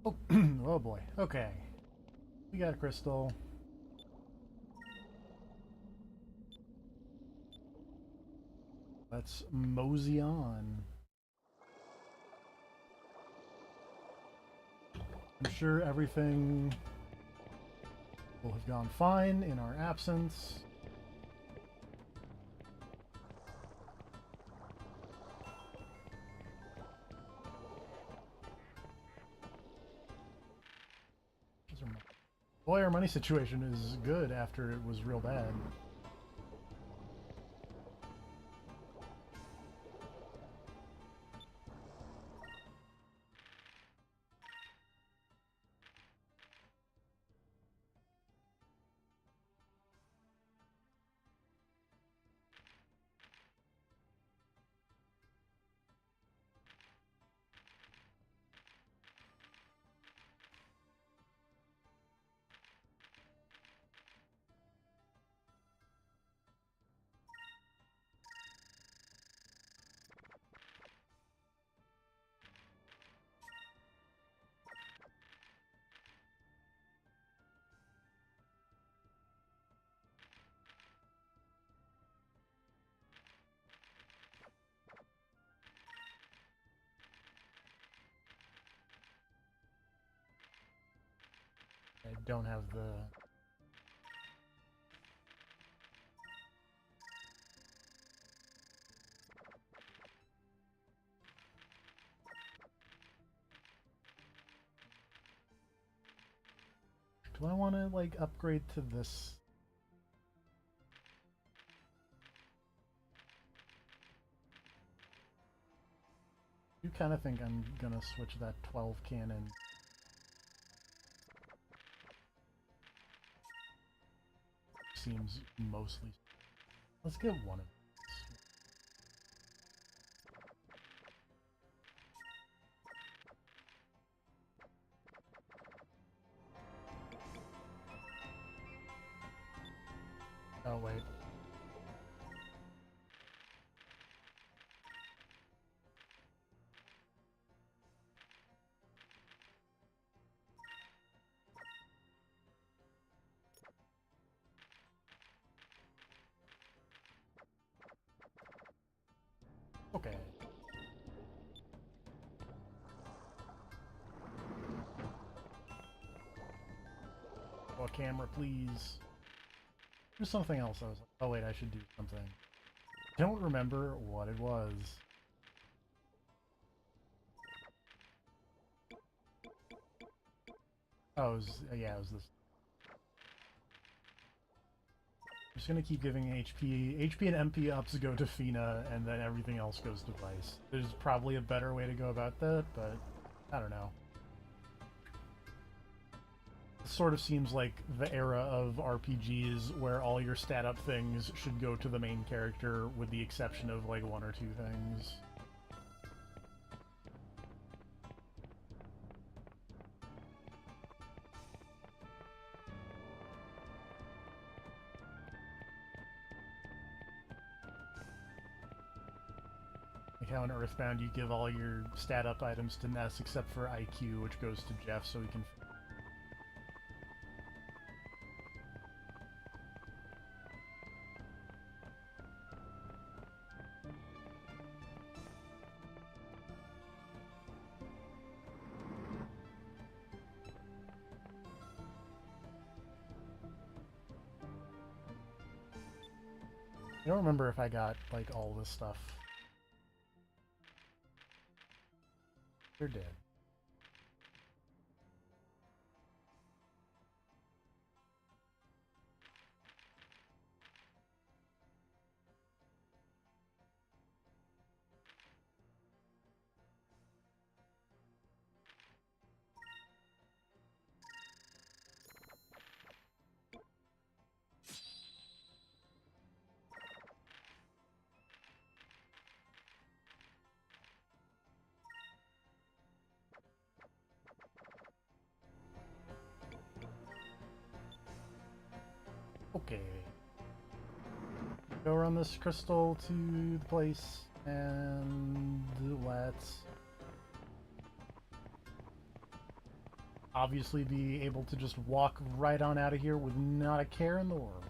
Oh, oh boy. Okay. We got a crystal. Let's mosey on. I'm sure everything will have gone fine in our absence. Boy, our money situation is good after it was real bad. I don't have the... Do I want to, like, upgrade to this? You kind of think I'm gonna switch that 12 cannon. Seems mostly... Let's get one of these. Oh, wait. Okay. Oh, a camera, please. There's something else I was like, oh wait, I should do something. I don't remember what it was. Oh, it was, yeah, it was this. I'm just gonna keep giving HP. HP and MP ups go to Fina, and then everything else goes to Vice. There's probably a better way to go about that, but I don't know. It sort of seems like the era of RPGs where all your stat up things should go to the main character, with the exception of like one or two things. Like how in Earthbound you give all your stat up items to Ness except for IQ, which goes to Jeff so he can... I don't remember if I got, like, all this stuff. You're dead. Okay. Go around this crystal to the place, and let's... obviously be able to just walk right on out of here with not a care in the world.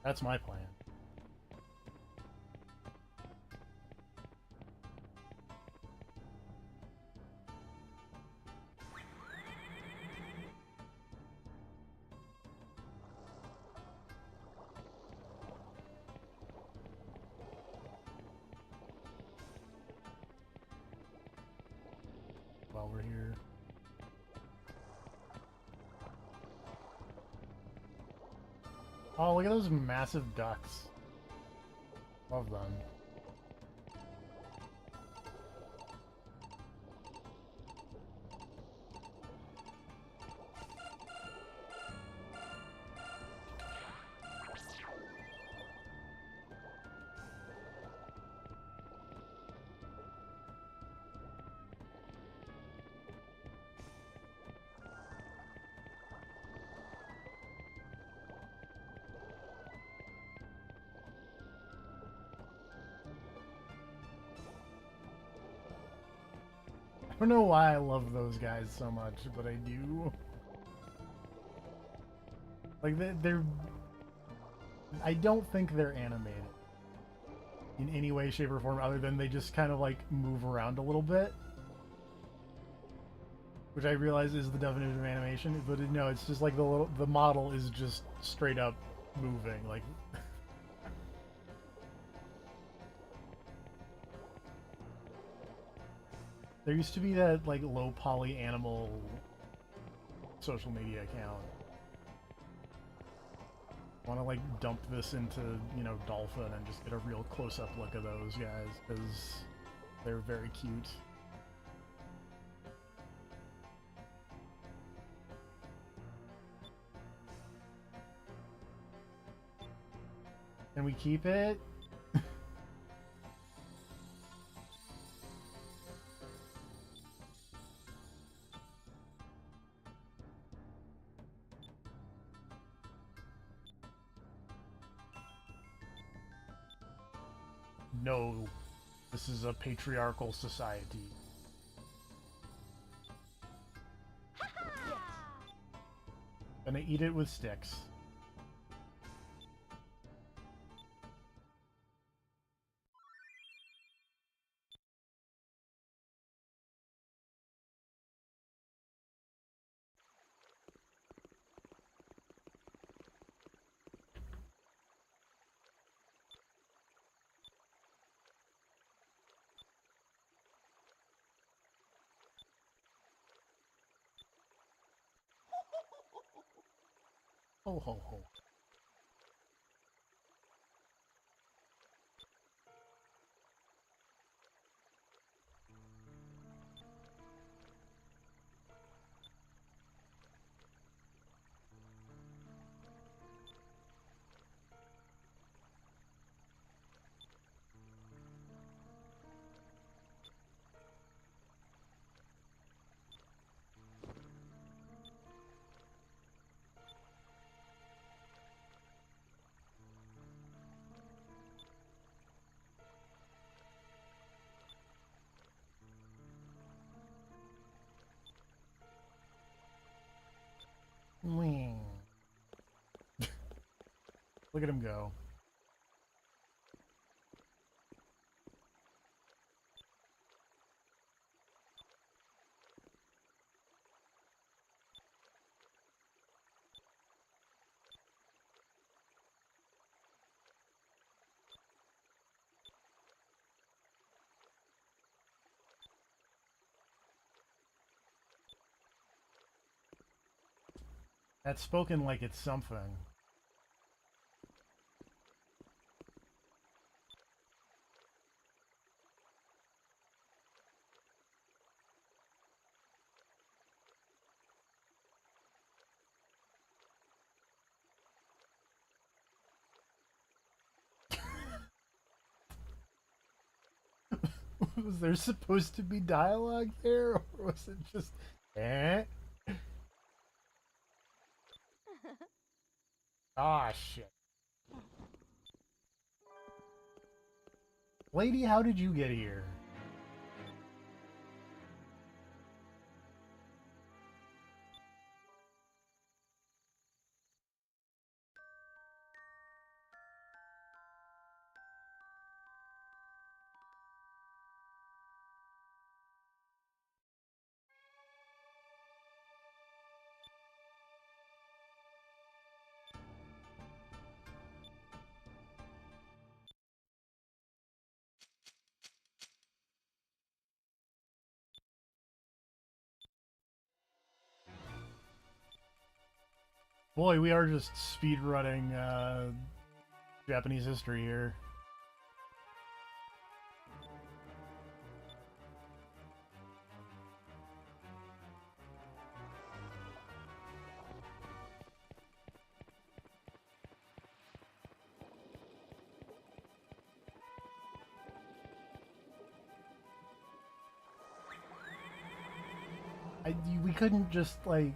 That's my plan. While we're here. Oh, look at those massive ducks. Love them. I don't know why I love those guys so much, but I do. Like, they're... I don't think they're animated in any way, shape, or form other than they just kind of, like, move around a little bit. Which I realize is the definition of animation, but no, it's just like the model is just straight up moving, like... There used to be that, like, low poly animal social media account. I want to, like, dump this into, you know, Dolphin and just get a real close-up look of those guys, because they're very cute. Can we keep it? No, this is a patriarchal society. Gonna eat it with sticks. Ho ho ho. Wing. Look at him go. That's spoken like it's something. Was there supposed to be dialogue there, or was it just eh? Ah, shit. Lady, how did you get here? Boy, we are just speedrunning Japanese history here. We couldn't just, like,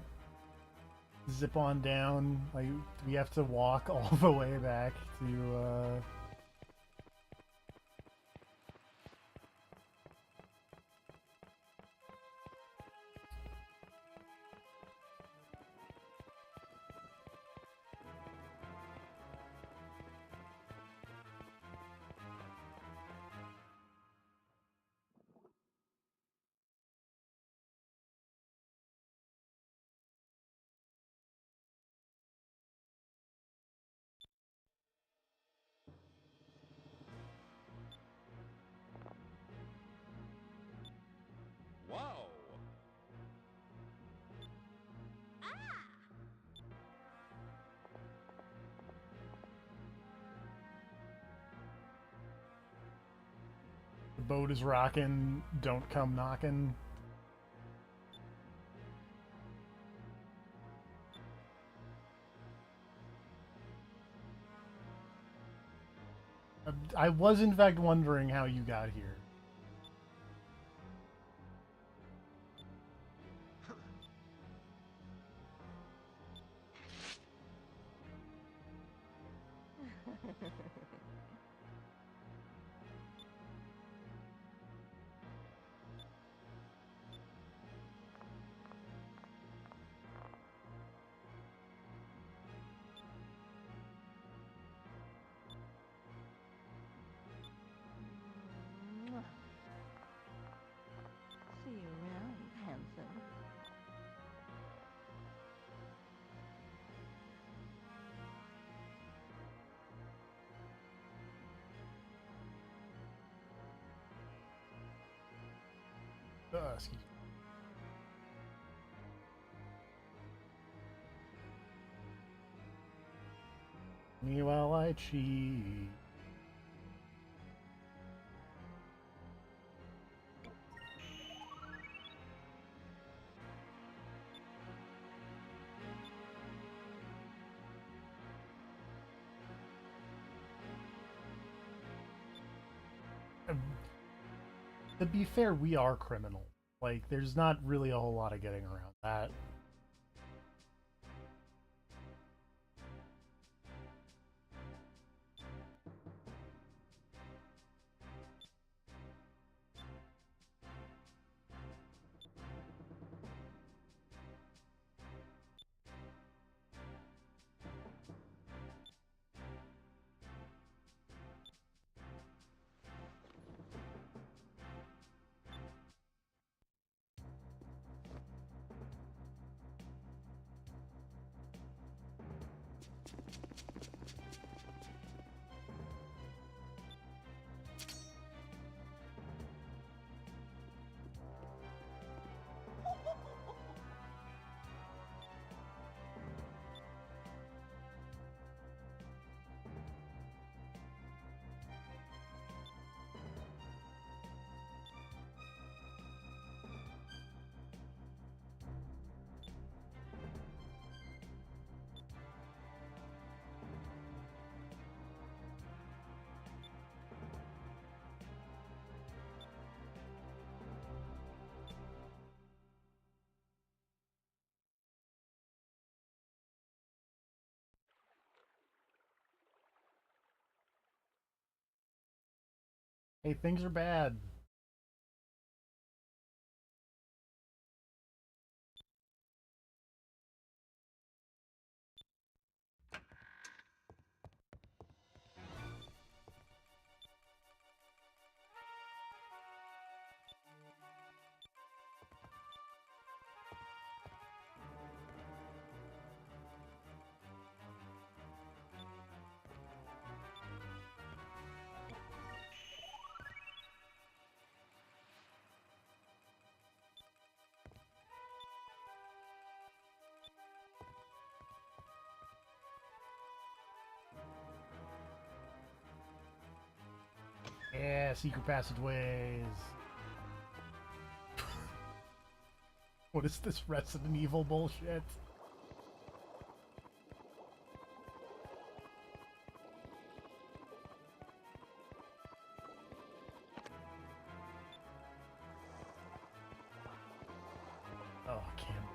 zip on down. Like, we have to walk all the way back to, Wow! the boat is rocking, don't come knocking. I was, in fact, wondering how you got here. See you around, handsome. Excuse me while I cheat. To be fair, we are criminal. Like, there's not really a whole lot of getting around that. Hey, things are bad. Yeah, secret passageways. What is this Resident Evil bullshit? Oh, Campbell.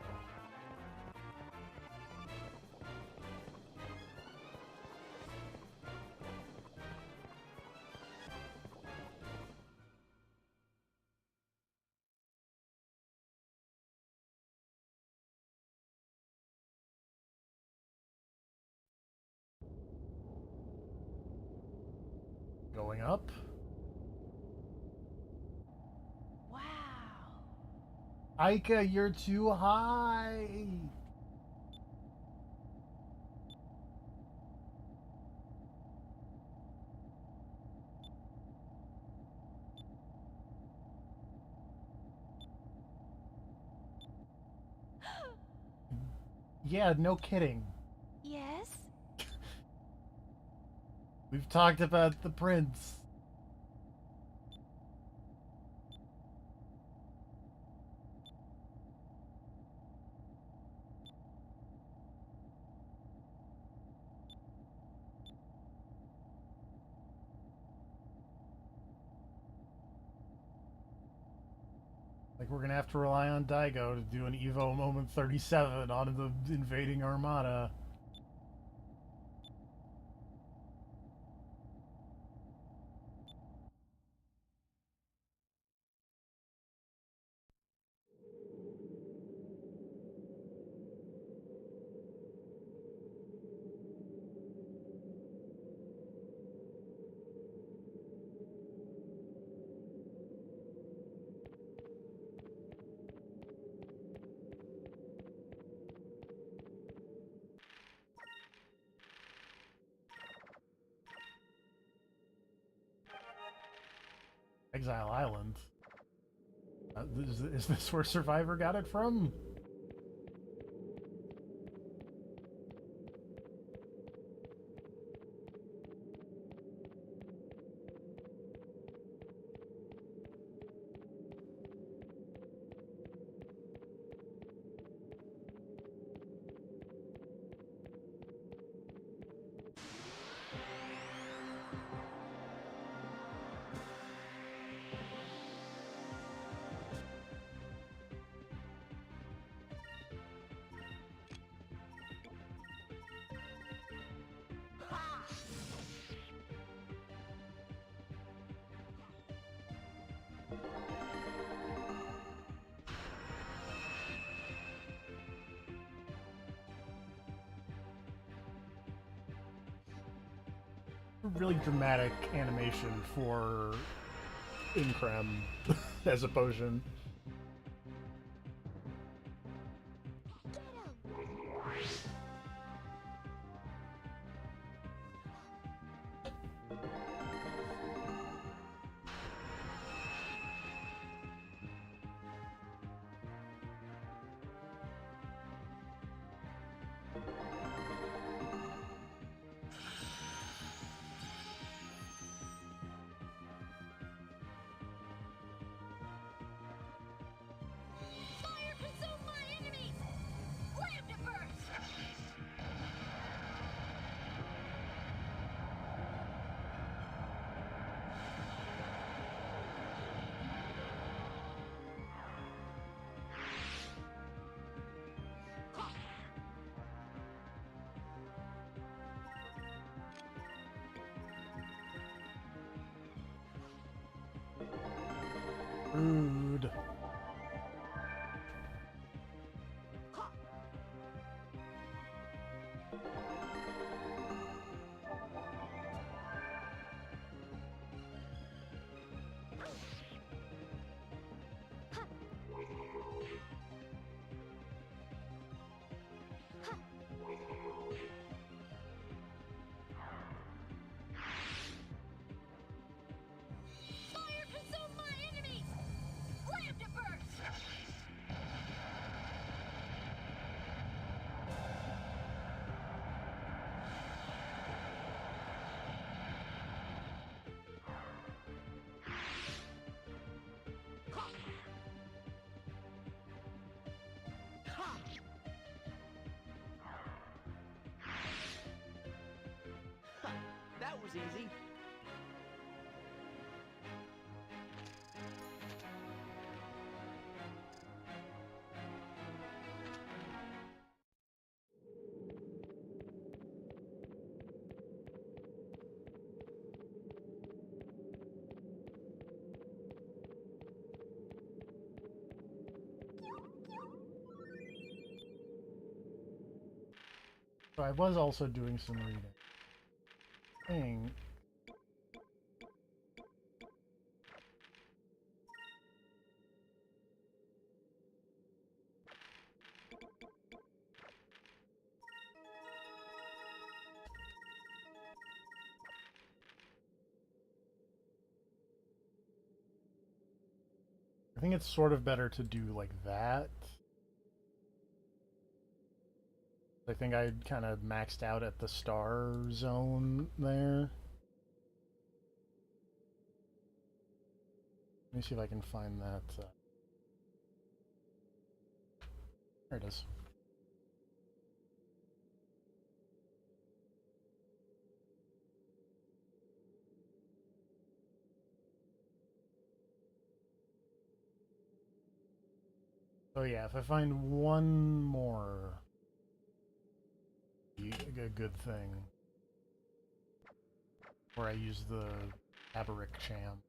Going up. Wow. Aika, you're too high. Yeah, no kidding. Yes? We've talked about the prince. Like, we're gonna have to rely on Daigo to do an Evo moment 37 on the invading armada. Exile Island. Is this where Survivor got it from? Really dramatic animation for Increm as a potion. Rude. Fire consume my enemies! Slam to burst! That was easy. So I was also doing some reading. Thing. I think it's sort of better to do like that. I think I kind of maxed out at the star zone there. Let me see if I can find that. There it is. So yeah, if I find one more, a good thing, where I use the Aberic Cham.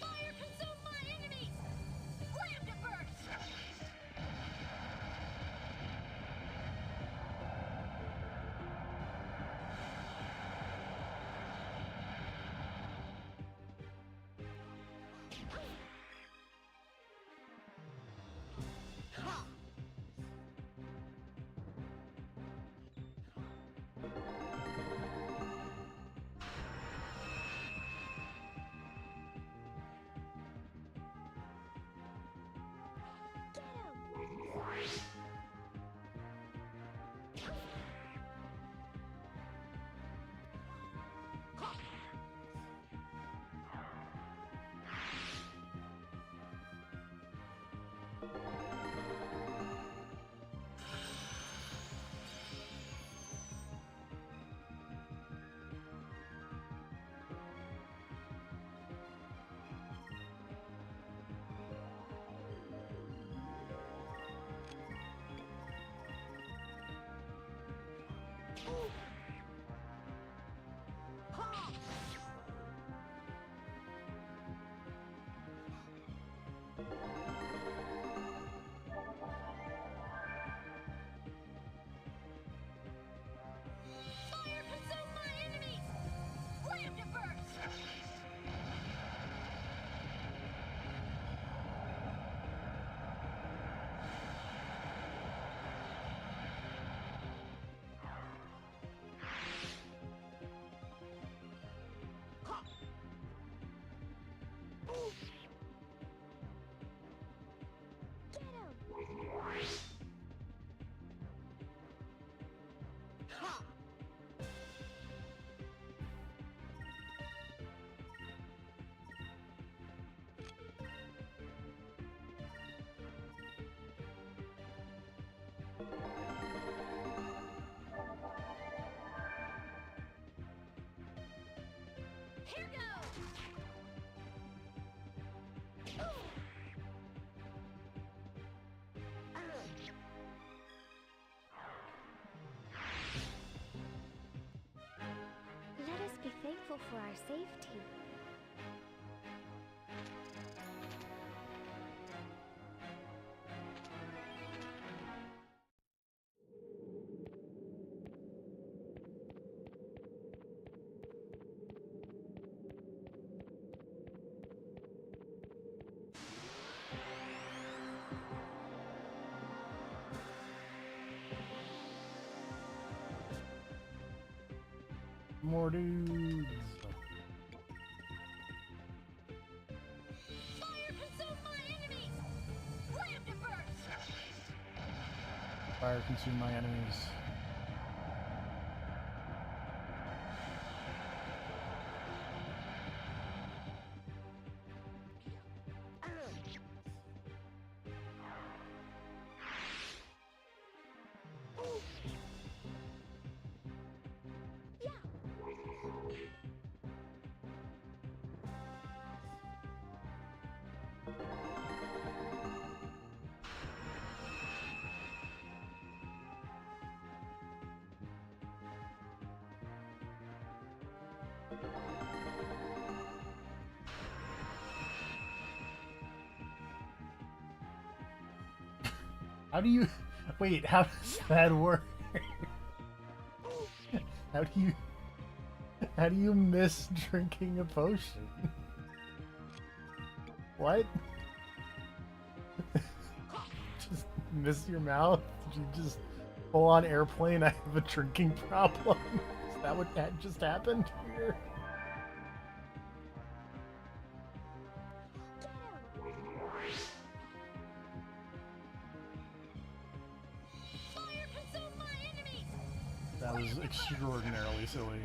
Fire consume my enemies! Slam to burst! Fire consume my enemies! Slam to burst! safety. More dudes. Fire consume my enemies! Slam to burst! Fire consume my enemies. How do you... Wait, how does that work? How do you... How do you miss drinking a potion? What? Just miss your mouth? Did you just full on airplane? I have a drinking problem. Is that what that just happened here? Fire consume my enemies! That was extraordinarily silly.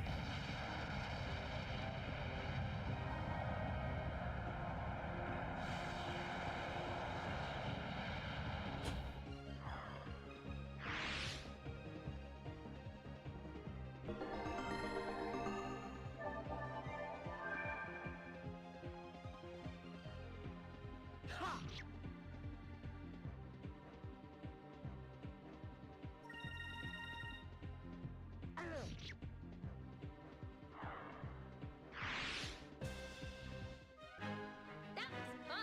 That was fun!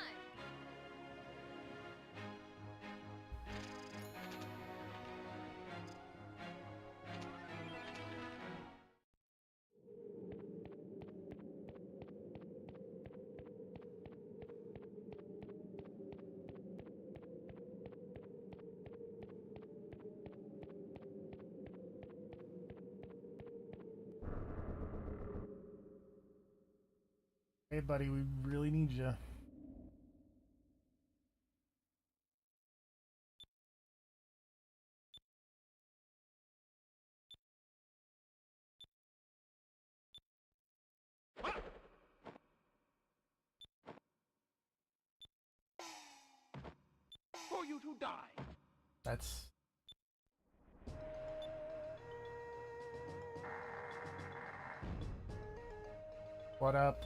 Hey buddy, we really need you. For you to die. That's... What up?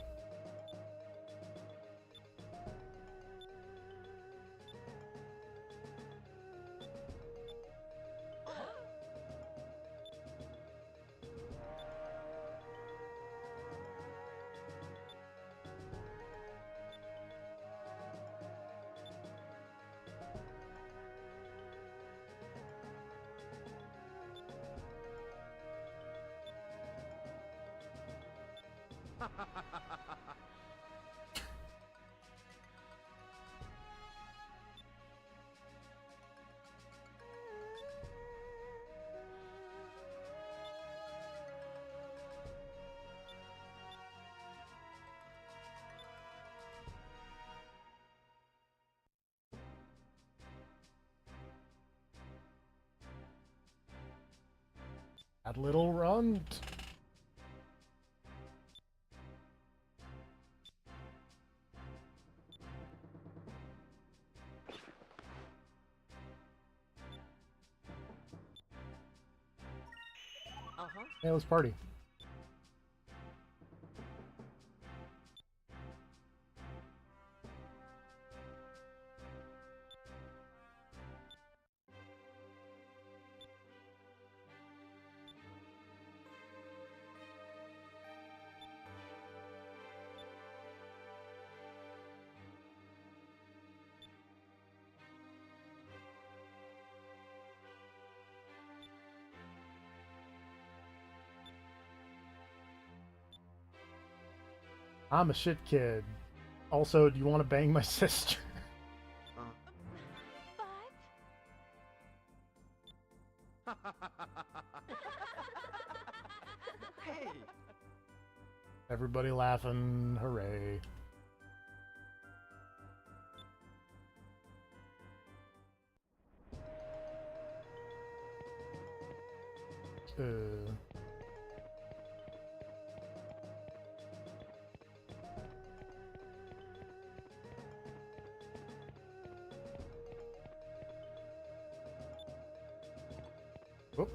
That little runt. Uh-huh. Hey, let's party. I'm a shit kid. Also, do you want to bang my sister? But Hey! Everybody laughing. Hooray. Whoop.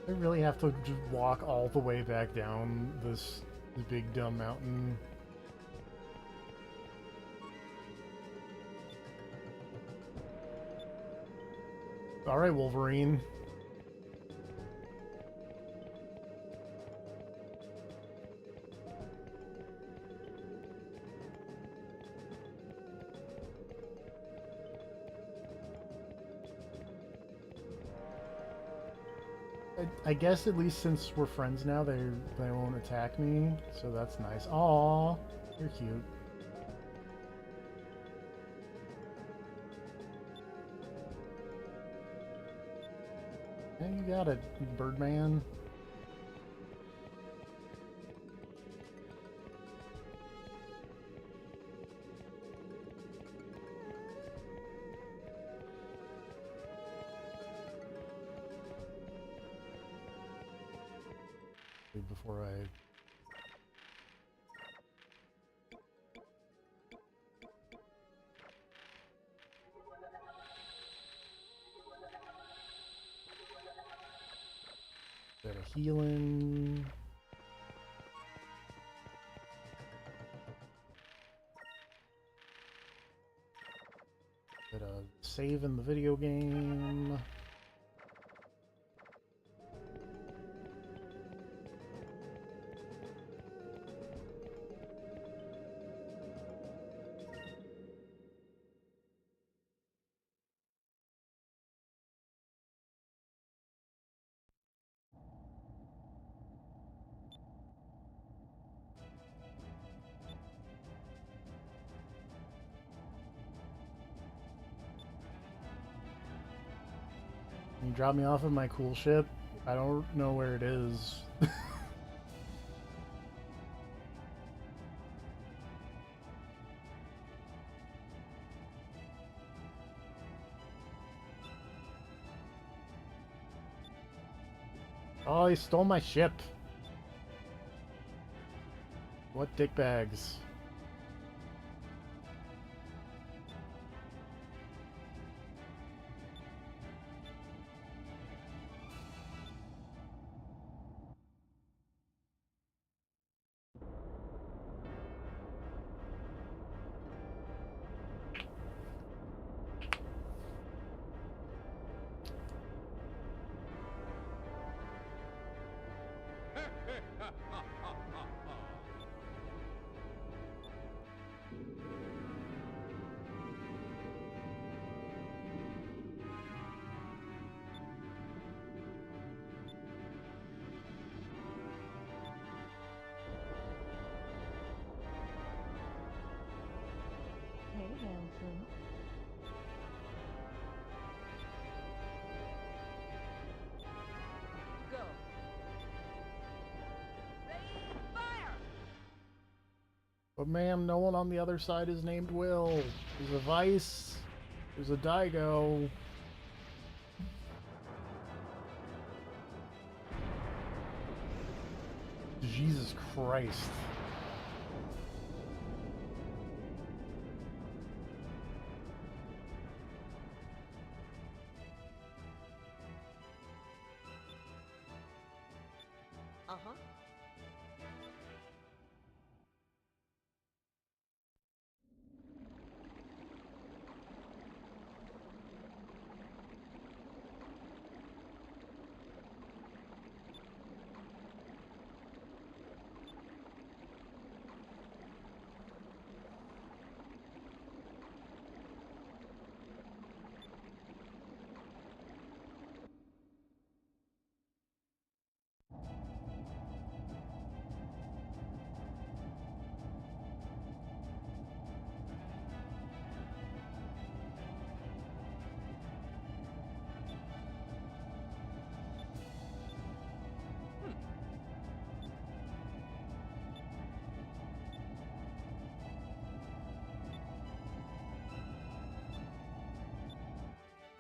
I really have to just walk all the way back down this big dumb mountain. Alright, Wolverine. I guess at least since we're friends now, they won't attack me, so that's nice. Aw, you're cute. Yeah, you got it, Birdman. Before I... Bit of healing. Bit of save in the video game. Can you drop me off of my cool ship? I don't know where it is. Oh, he stole my ship. What dickbags. Hey, handsome. Go! Ready, fire! But ma'am, no one on the other side is named Will. There's a Vice. There's a Daigo. Jesus Christ. Uh-huh.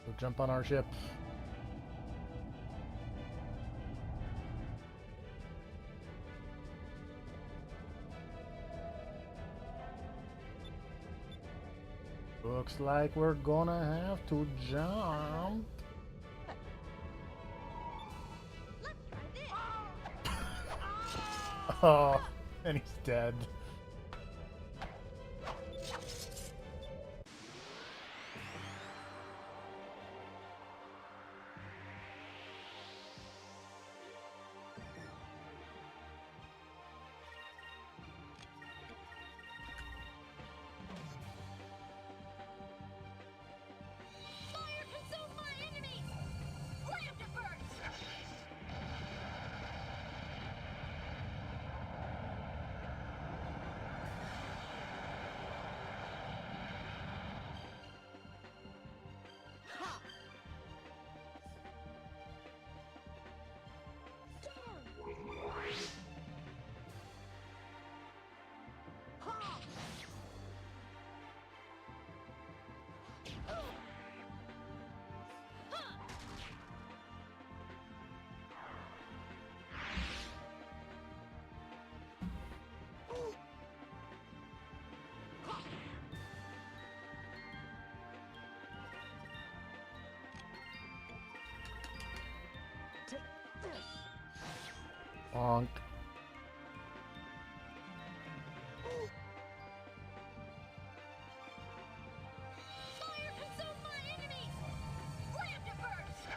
Go jump on our ship. Looks like we're gonna have to jump. Let's try this. Oh, and he's dead. Fire consume my enemies! Slam to burst! Take this. Bonk. Fire consume my enemies! Slam to burst!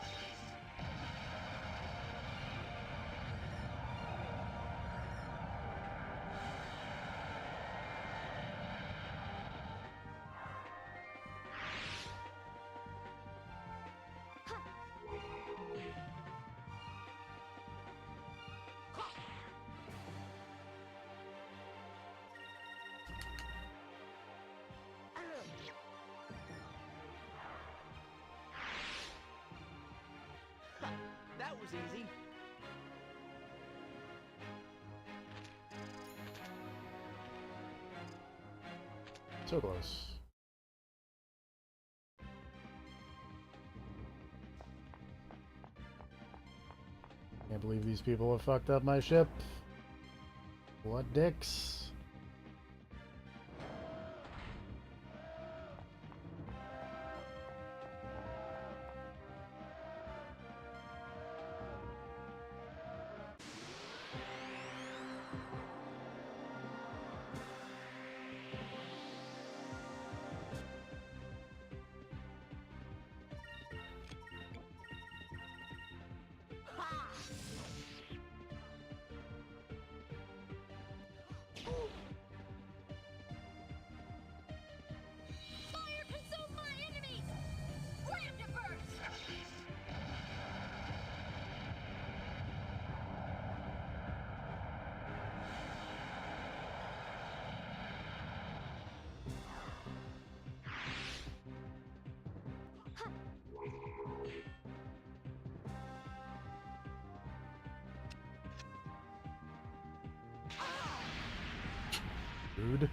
That was easy. So close. Can't believe these people have fucked up my ship. What dicks? Fire consume my enemies! Slam to burst! Dude.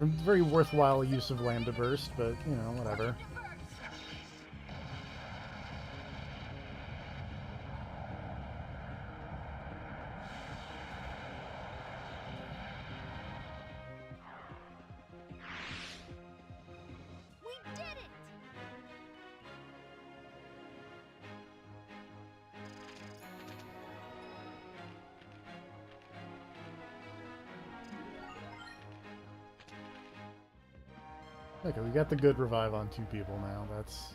A very worthwhile use of Lambda Burst, but, you know, whatever. We did it! Okay, we got the good revive on 2 people now. That's...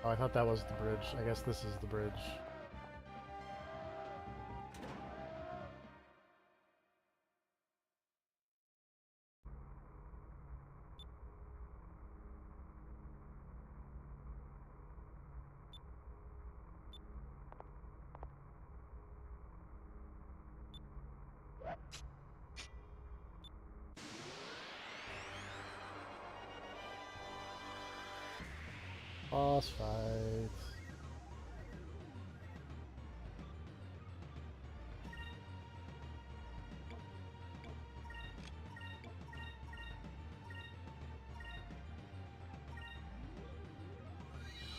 Oh, I thought that was the bridge. I guess this is the bridge. Boss fight.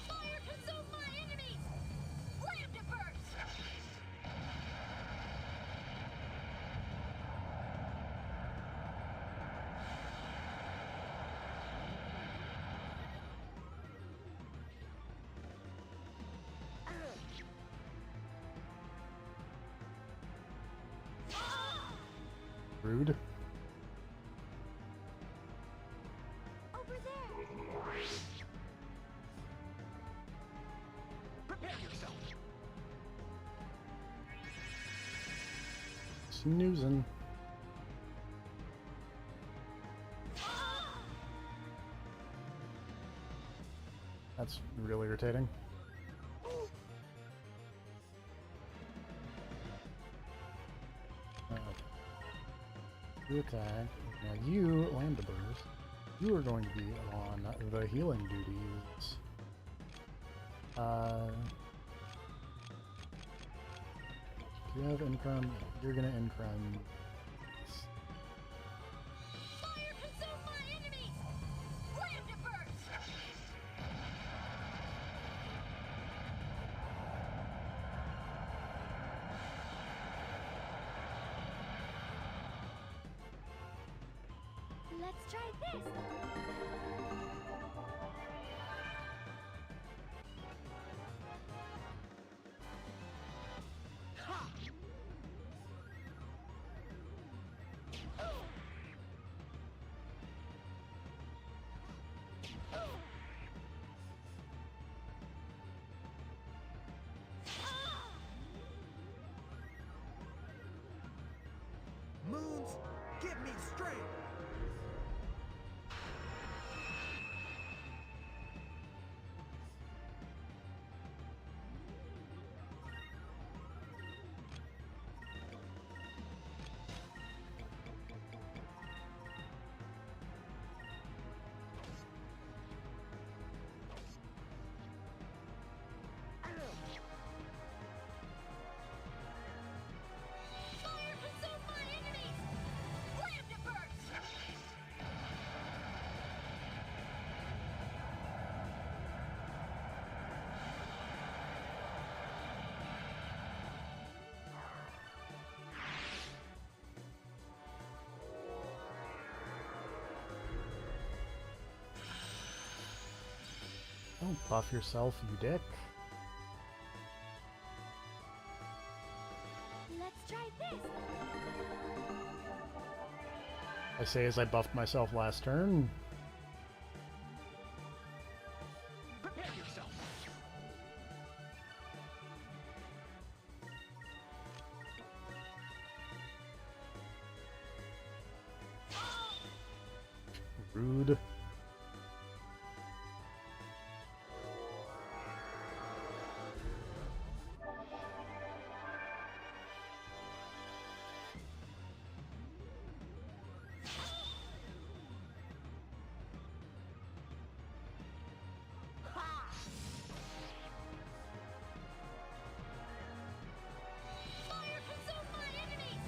Fire consume my enemies! Lambda burst! Rude. Over there! Prepare yourself. Snoozing. That's really irritating. You attack. Now you, Lambda Burst, you are going to be on the healing duties. Do you have Incrum? You're gonna Incrum. Fire consume my enemies! Lambda burst! Let's try this! Moons, give me strength. Fire consume my enemies! Lambda burst! Don't buff yourself, you dick. Let's try this! I say as I buffed myself last turn. Prepare yourself. Rude. Fire consume my enemies!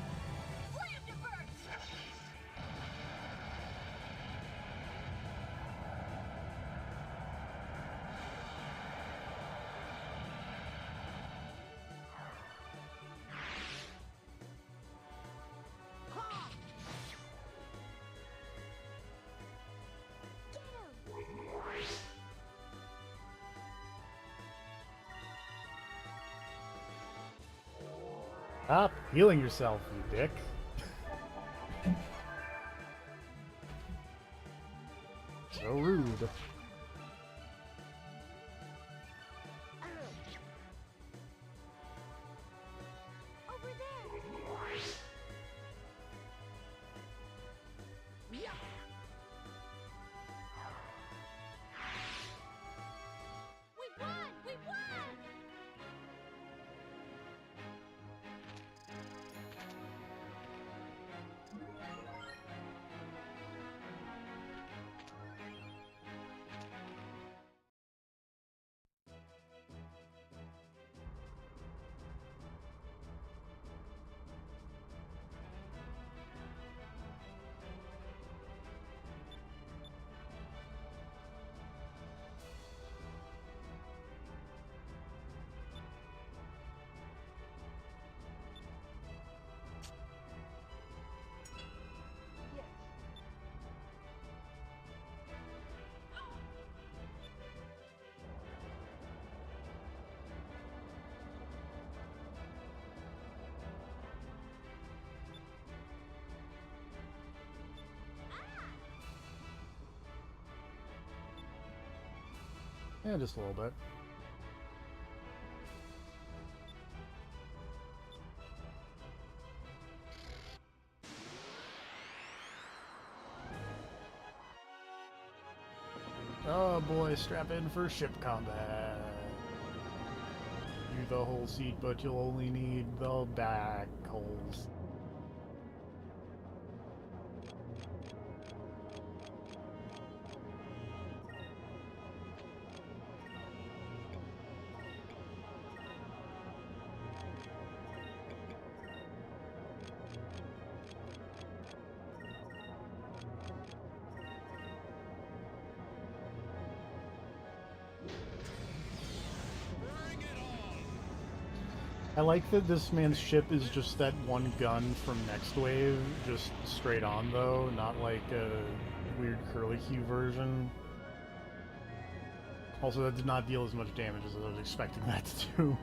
Stop healing yourself, you dick. So rude. Over there. Yeah. We won! We won! Yeah, just a little bit. Oh boy, strap in for ship combat. Do the whole seat, but you'll only need the back holes. I like that this man's ship is just that one gun from Next Wave, just straight on though, not like a weird curlicue version. Also, that did not deal as much damage as I was expecting that to do.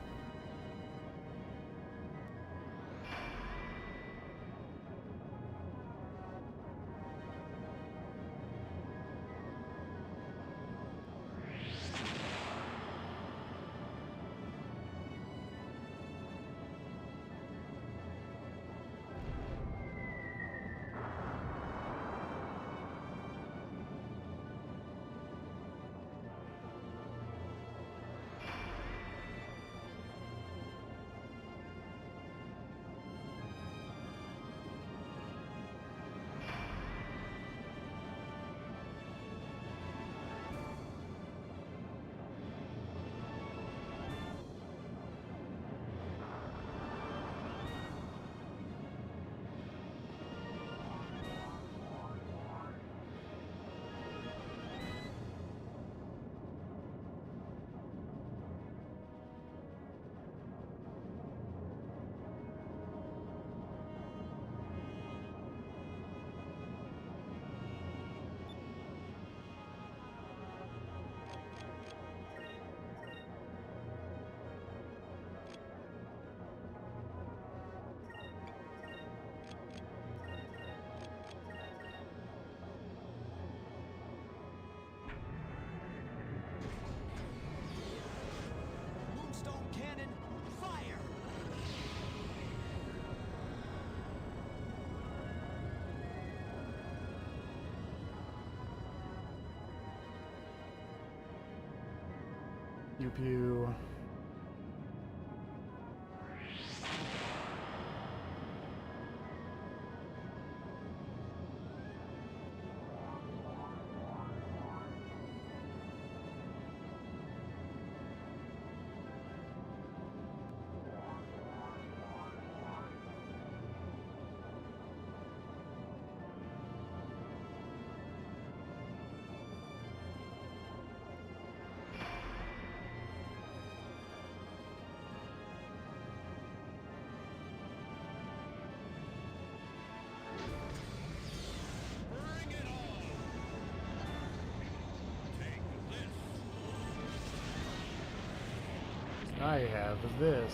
Moonstone cannon, fire! Pew pew. Bring it on! Take this! I have this.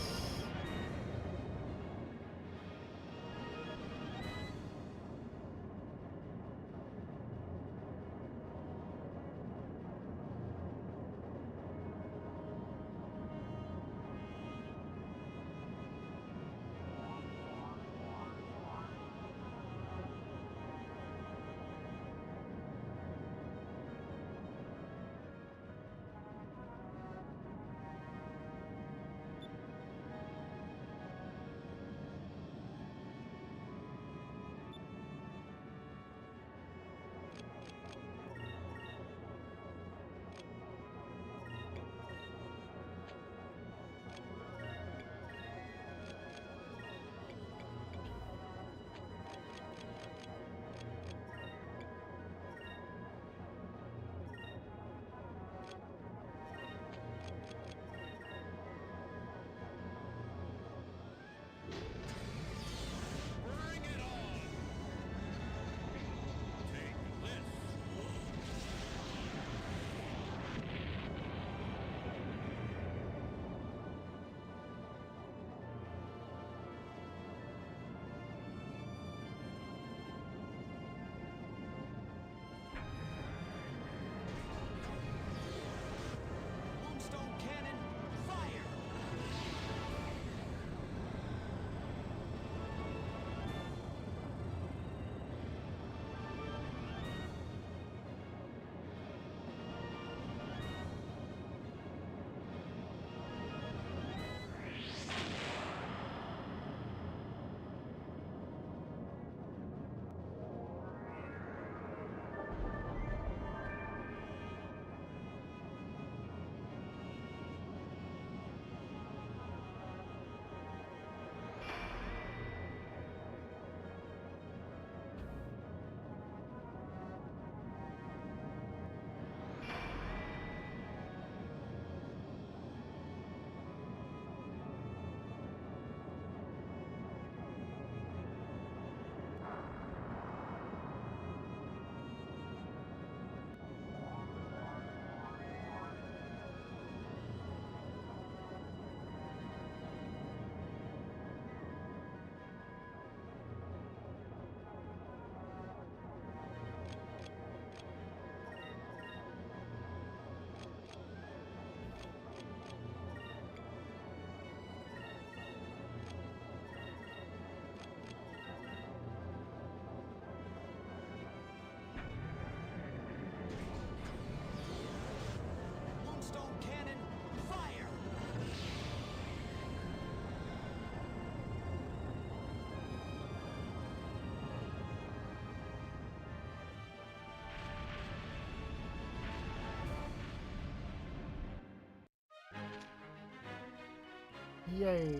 Yay!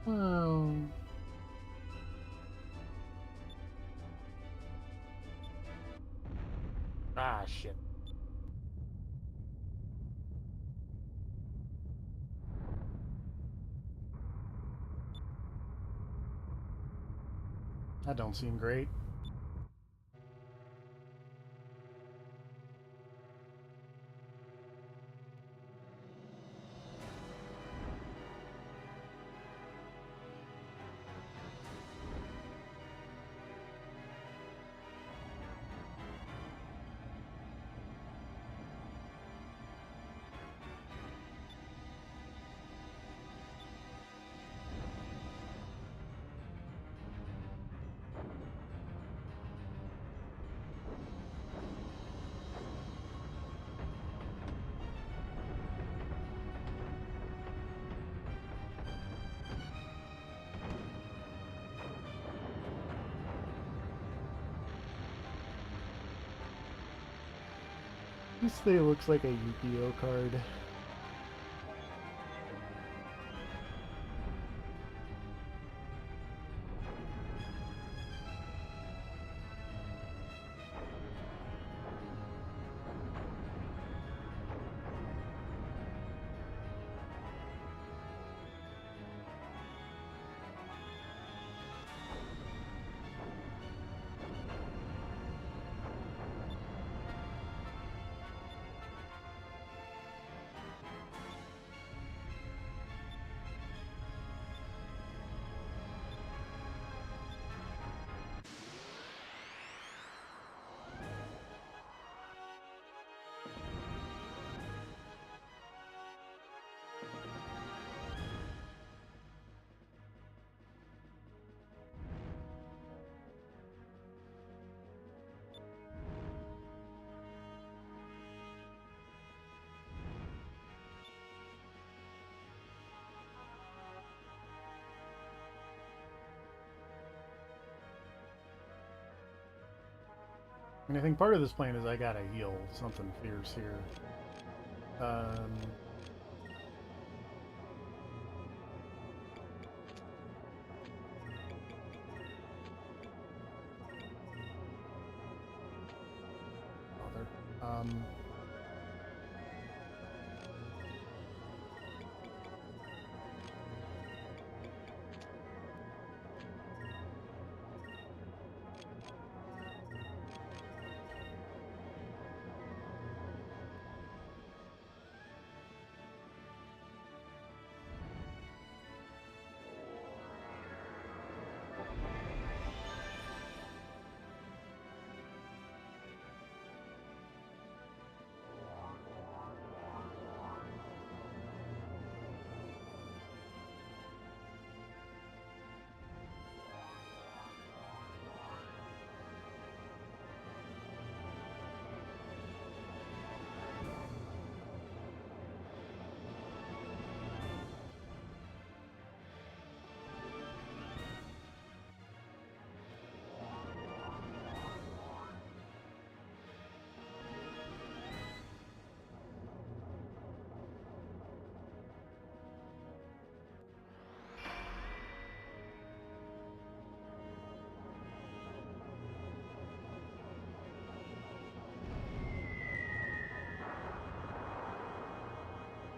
Wow. Ah, shit. That don't seem great. This thing looks like a Yu-Gi-Oh card. And I think part of this plan is I gotta heal something fierce here. Bother.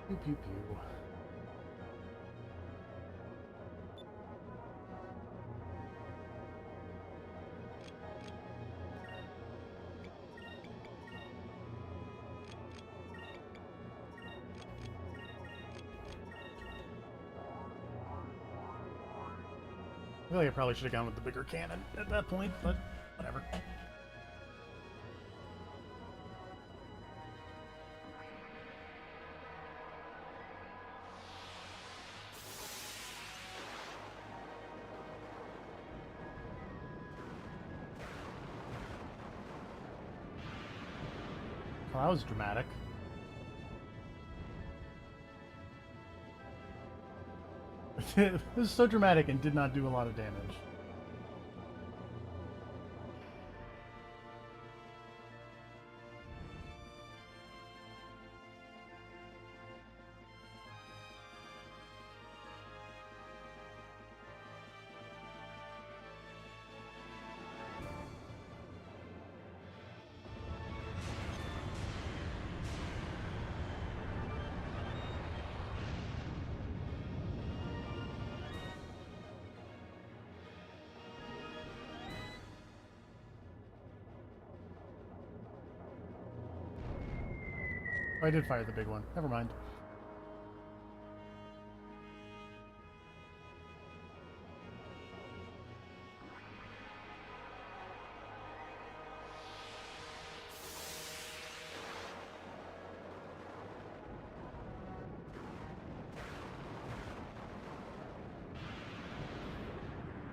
Pew pew pew. I feel like I probably should have gone with the bigger cannon at that point, but whatever. Well, that was dramatic. It was so dramatic and did not do a lot of damage. Oh, I did fire the big one. Never mind.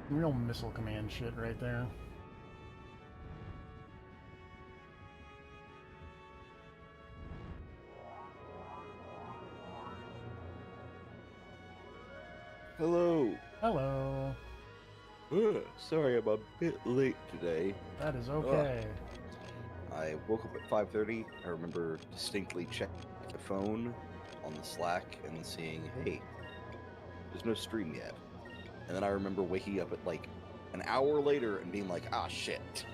Real missile command shit right there. Hello. Hello. Sorry, I'm a bit late today. That is okay. I woke up at 5:30. I remember distinctly checking the phone on the Slack and seeing, hey, there's no stream yet. And then I remember waking up at like an hour later and being like, ah, shit.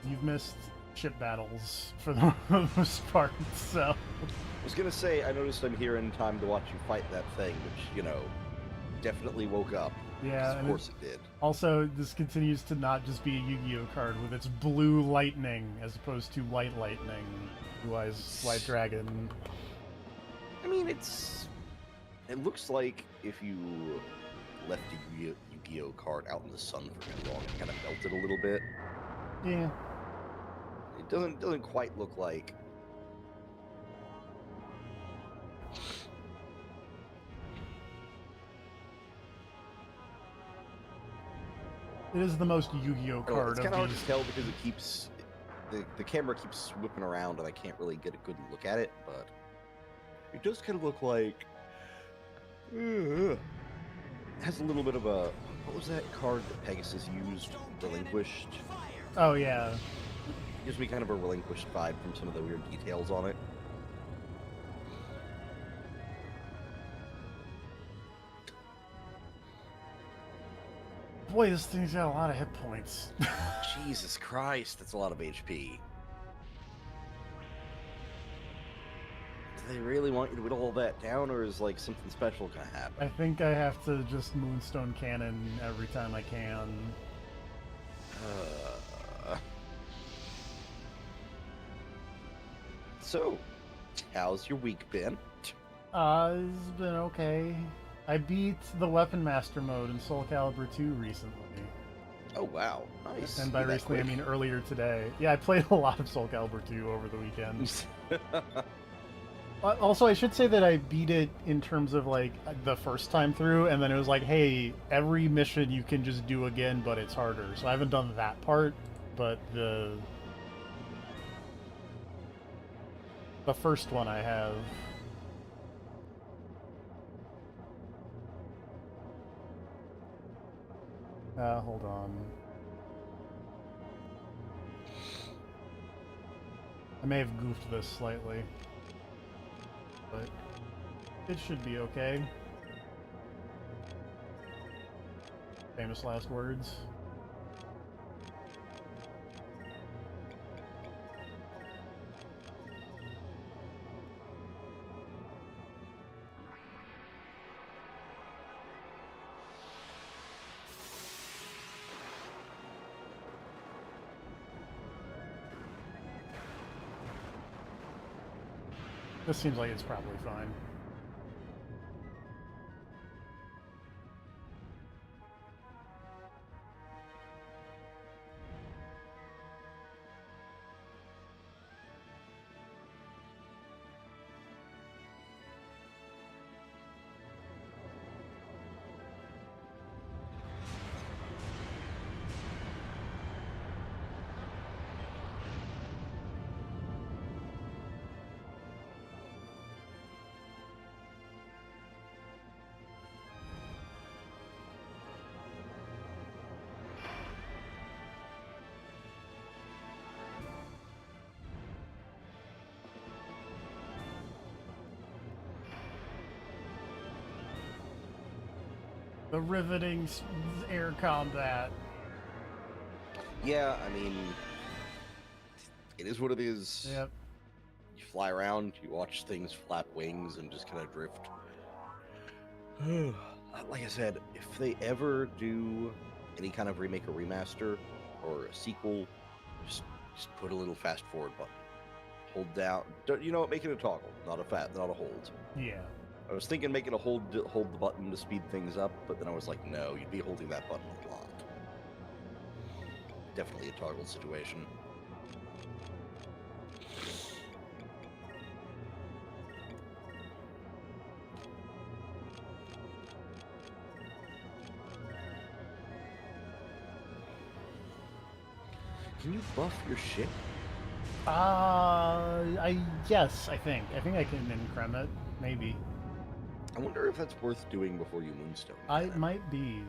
You've missed ship battles for the most part, so... I was gonna say, I noticed I'm here in time to watch you fight that thing, which, you know, definitely woke up. Yeah, Of course it did. Also, this continues to not just be a Yu-Gi-Oh card with its blue lightning as opposed to white lightning, Blue Eyes White Dragon. I mean, it looks like if you left a Yu-Gi-Oh card out in the sun for too long, it kind of melted a little bit. Yeah. It doesn't quite look like... It is the most Yu-Gi-Oh card It's of kind of hard these. to tell because it keeps... The camera keeps whipping around and I can't really get a good look at it, but... It does kind of look like... It has a little bit of a... What was that card that Pegasus used? Relinquished? Oh, yeah. Gives me kind of a relinquished vibe from some of the weird details on it. Boy, this thing's got a lot of hit points. Jesus Christ, that's a lot of HP. Do they really want you to whittle all that down, or is like something special gonna happen? I think I have to just Moonstone Cannon every time I can. So, how's your week been? It's been okay. I beat the Weapon Master mode in Soul Calibur 2 recently. Oh wow, nice. And by Did that recently, I quick. mean earlier today. Yeah, I played a lot of Soul Calibur 2 over the weekend. Also, I should say that I beat it in terms of, like, the first time through, and then it was like, hey, every mission you can just do again, but it's harder. So I haven't done that part, but the first one I have. Hold on. I may have goofed this slightly, but it should be okay. Famous last words. This seems like it's probably fine. The riveting air combat. Yeah, I mean, it is what it is. Yep. You fly around, you watch things flap wings and just kind of drift. Like I said, if they ever do any kind of remake or remaster or a sequel, just put a little fast forward button. Hold down. You know what? Make it a toggle, not a hold. Yeah. I was thinking making a hold the button to speed things up, but then I was like, no, you'd be holding that button a lot. Definitely a toggle situation. Can you buff your ship? Yes, I think I can increment it, maybe. I wonder if that's worth doing before you moonstone. It might be.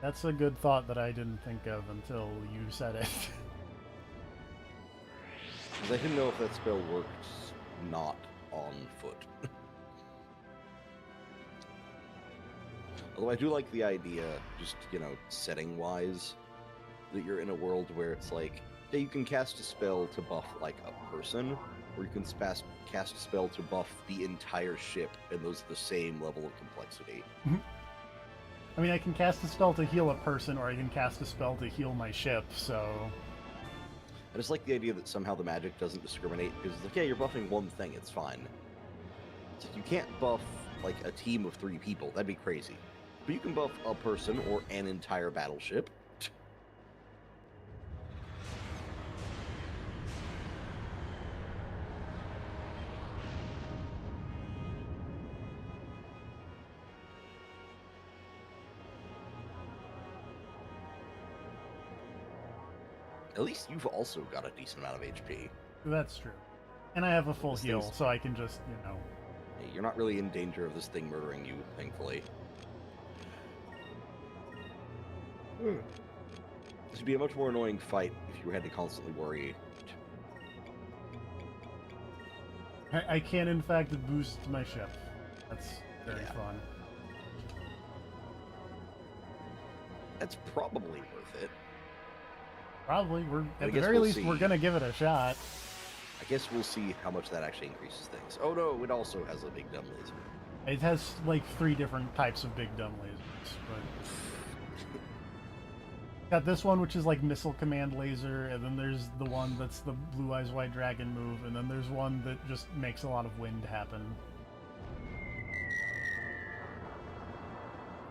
That's a good thought that I didn't think of until you said it. 'Cause I didn't know if that spell worked not on foot. Although I do like the idea, just, setting-wise, that you're in a world where it's like, yeah, you can cast a spell to buff, like, a person, or you can cast a spell to buff the entire ship, and those are the same level of complexity. I mean, I can cast a spell to heal a person, or I can cast a spell to heal my ship, so... I just like the idea that somehow the magic doesn't discriminate, because it's like, yeah, you're buffing one thing, it's fine. It's like, you can't buff, like, a team of 3 people, that'd be crazy. But you can buff a person or an entire battleship. At least you've also got a decent amount of HP. That's true. And I have a full This heal, thing's- so I can just, Hey, you're not really in danger of this thing murdering you, thankfully. This would be a much more annoying fight if you had to constantly worry. I can, in fact, boost my ship. That's very Yeah. fun. That's probably worth it. Probably. I At the guess very we'll least, we're see. gonna give it a shot. I guess we'll see how much that actually increases things. Oh no, it also has a big dumb laser. It has, like, 3 different types of big dumb lasers, but... Got this one, which is like missile command laser, and then there's the one that's the Blue Eyes White Dragon move, and then there's one that just makes a lot of wind happen.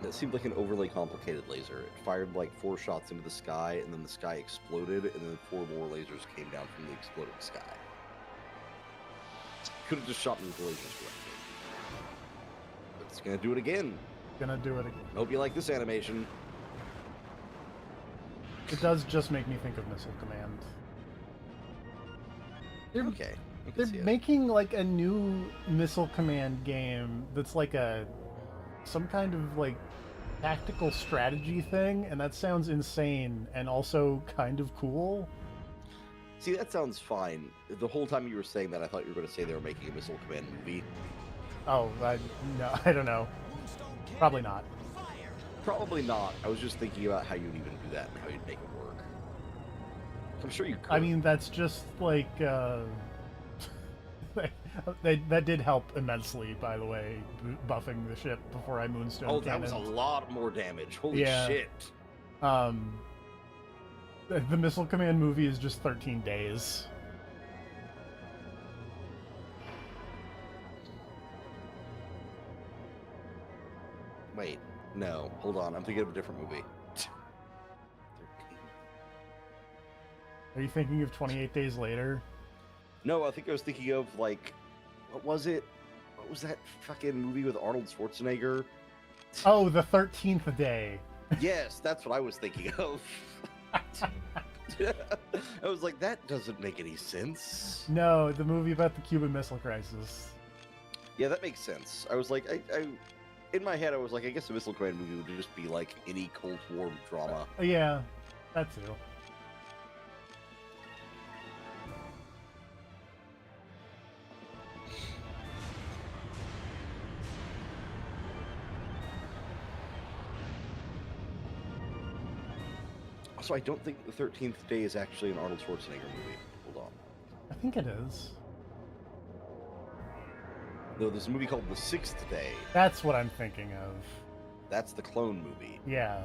That seemed like an overly complicated laser. It fired like 4 shots into the sky, and then the sky exploded, and then 4 more lasers came down from the exploding sky. Could have just shot me with the lasers directly. But it's gonna do it again. Gonna do it again. Hope you like this animation. It does just make me think of Missile Command. Okay. I can They're see it. making like a new Missile Command game that's like some kind of like tactical strategy thing, and that sounds insane and also kind of cool. See, that sounds fine. The whole time you were saying that, I thought you were going to say they were making a Missile Command movie. Oh, no, I don't know. Moonstone cannon, Probably not. fire! Probably not. I was just thinking about how you'd even do that and how you'd make it work. I'm sure you could. I mean, that's just like that did help immensely, by the way, buffing the ship before I moonstone. oh, that was a cannoned. lot more damage. Holy Yeah. shit. The Missile Command movie is just 13 days. Wait, no, hold on. I'm thinking of a different movie. 13. Are you thinking of 28 Days Later? No, I think I was thinking of, like, what was it? What was that fucking movie with Arnold Schwarzenegger? Oh, The 13th Day. Yes, that's what I was thinking of. I was like, that doesn't make any sense. No, the movie about the Cuban Missile Crisis. Yeah, that makes sense. I was like, I in my head, I was like, I guess a Missile Command movie would just be like any Cold War drama. Yeah, that too. Also, I don't think the 13th Day is actually an Arnold Schwarzenegger movie. Hold on. I think it is. No, there's a movie called The Sixth Day. That's what I'm thinking of. That's the clone movie. Yeah.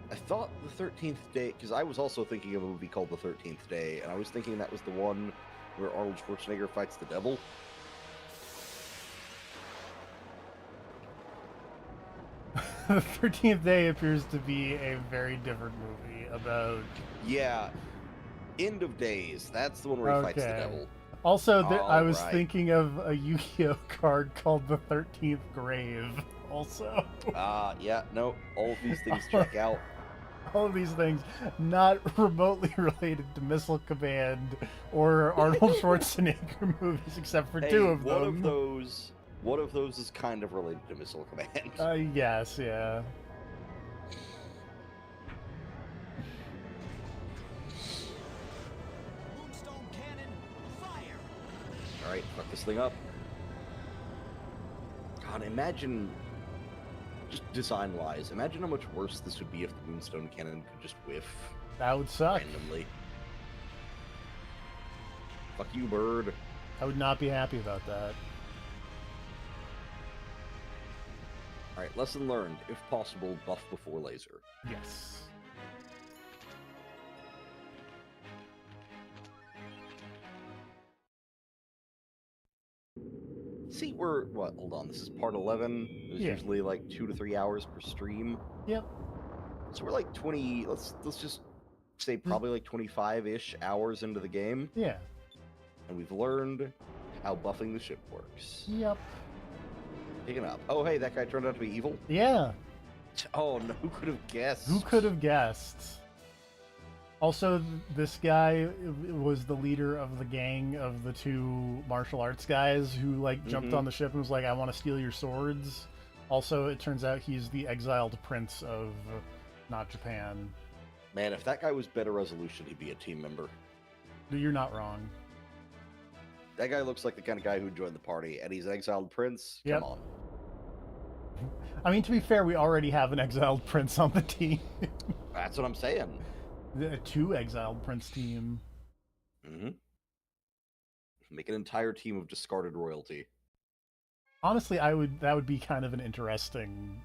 I thought the 13th Day, because I was also thinking of a movie called The 13th Day, and I was thinking that was the one where Arnold Schwarzenegger fights the devil. The 13th Day appears to be a very different movie about... Yeah. End of Days. That's the one where he fights the devil. Also, I was Alright. thinking of a Yu-Gi-Oh card called the 13th Grave. Also, Yeah, no, all of these things check out. all of these things not remotely related to Missile Command or Arnold Schwarzenegger movies, except for Hey, two of one them. one of those is kind of related to Missile Command. Yes, yeah. Moonstone cannon, fire! Alright, fuck this thing up. God, imagine, just design-wise, imagine how much worse this would be if the Moonstone Cannon could just whiff That would suck. randomly. Fuck you, bird. I would not be happy about that. Alright, lesson learned. If possible, buff before laser. Yes. See, we're, what, hold on, this is part 11. There's Yeah. usually like 2 to 3 hours per stream. Yep. So we're like 20, let's just say probably like 25-ish hours into the game. Yeah. And we've learned how buffing the ship works. Yep. Picking up. Oh, hey, that guy turned out to be evil? Yeah. Oh, no, who could have guessed? Who could have guessed? Also, this guy was the leader of the gang of the two martial arts guys who, like, jumped Mhm. on the ship and was like, I want to steal your swords. Also, it turns out he's the exiled prince of not Japan. Man, if that guy was better resolution, he'd be a team member. You're not wrong. That guy looks like the kind of guy who'd join the party, and he's an exiled prince? Yep. Come on. I mean, to be fair, we already have an exiled prince on the team. That's what I'm saying. A two exiled prince team. Mm-hmm. Make an entire team of discarded royalty. Honestly, that would be kind of an interesting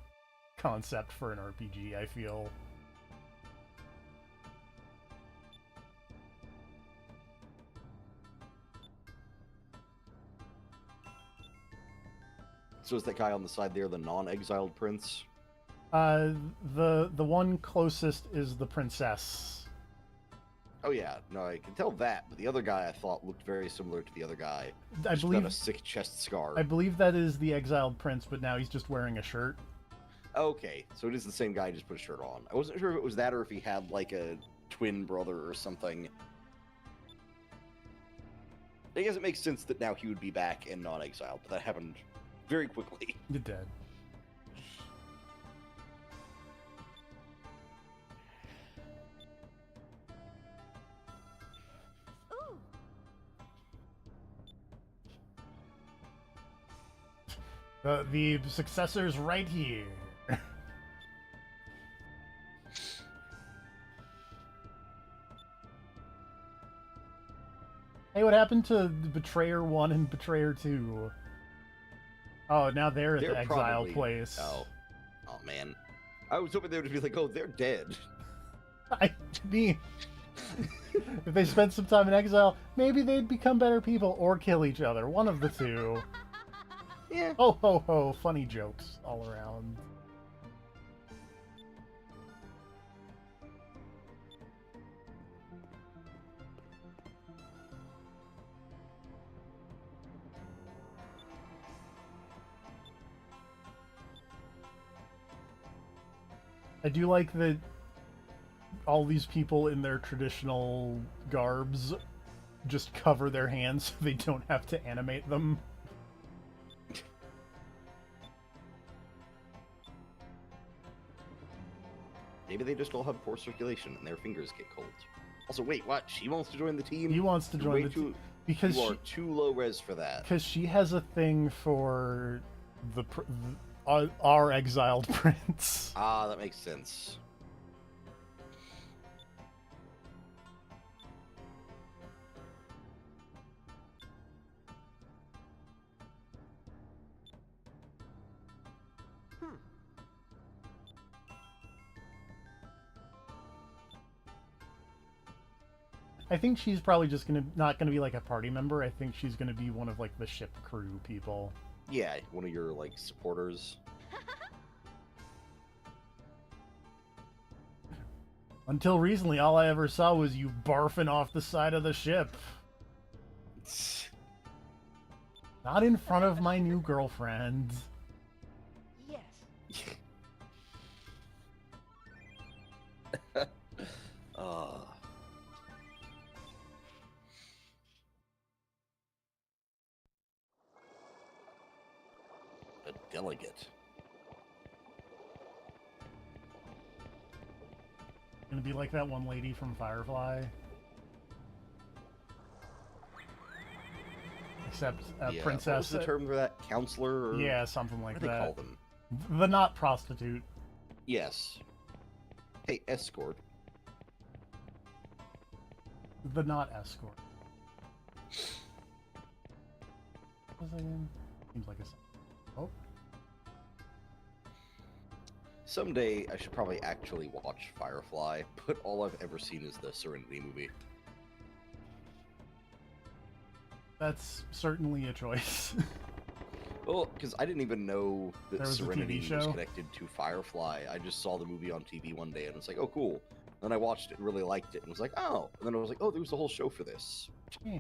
concept for an RPG, I feel. So is that guy on the side there the non-exiled prince? The one closest is the princess. Oh yeah, no, I can tell that, but the other guy I thought looked very similar to the other guy. I Just believe got a sick chest scar. I believe that is the exiled prince, but now he's just wearing a shirt. Okay, so it is the same guy, just put a shirt on. I wasn't sure if it was that or if he had like a twin brother or something. I guess it makes sense that now he would be back and non-exiled, but that happened very quickly. You're dead. Ooh, The successor's right here. Hey, what happened to Betrayer 1 and Betrayer 2? Oh, now they're at They're the exile probably- place. Oh man. I was hoping they would be like, oh, they're dead. I mean, if they spent some time in exile, maybe they'd become better people or kill each other. One of the two. Yeah. Ho ho ho, funny jokes all around. I do like that all these people in their traditional garbs just cover their hands so they don't have to animate them. Maybe they just all have poor circulation and their fingers get cold. Also, wait, what? She wants to join the team? He wants to You're join way the too, team because you are too low res for that. she has a thing for our exiled prince. Ah, that makes sense. I think she's probably just not gonna be like a party member. I think she's gonna be one of like the ship crew people. Yeah, one of your like supporters. Until recently, all I ever saw was you barfing off the side of the ship. Not in front of my new girlfriend. Yes. uh, a delegate. Gonna be like that one lady from Firefly. Except a Yeah, princess. What was the term for that? Counselor? Or... Yeah, something like What do they that. call them? The not prostitute. Yes. Hey, escort. The not escort. What was that again? Seems like a... Oh. Someday I should probably actually watch Firefly, but all I've ever seen is the Serenity movie. That's certainly a choice. Well, because I didn't even know that There was a TV Serenity was show? connected to Firefly. I just saw the movie on TV one day and was like, oh, cool. Then I watched it and really liked it and was like, oh. And then I was like, oh, there was a whole show for this. Hmm.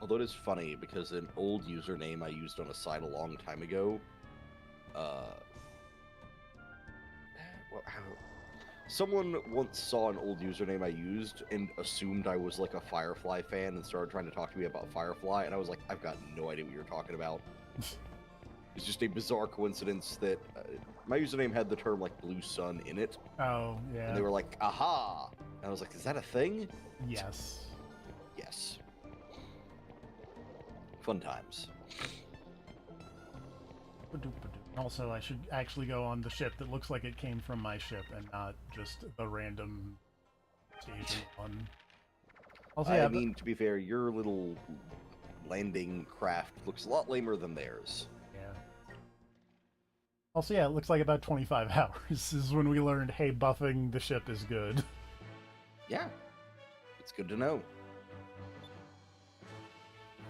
Although it is funny because an old username I used on a site a long time ago, someone once saw an old username I used and assumed I was like a Firefly fan and started trying to talk to me about Firefly, and I was like, I've got no idea what you're talking about. It's just a bizarre coincidence that my username had the term like Blue Sun in it, Oh, yeah. and they were like, aha! And I was like, is that a thing? Yes. Yes. Fun times. Also, I should actually go on the ship that looks like it came from my ship and not just the random station one. Also, yeah, I mean, to be fair, your little landing craft looks a lot lamer than theirs. yeah. Also, yeah, it looks like about 25 hours is when we learned, hey, buffing the ship is good. Yeah. It's good to know.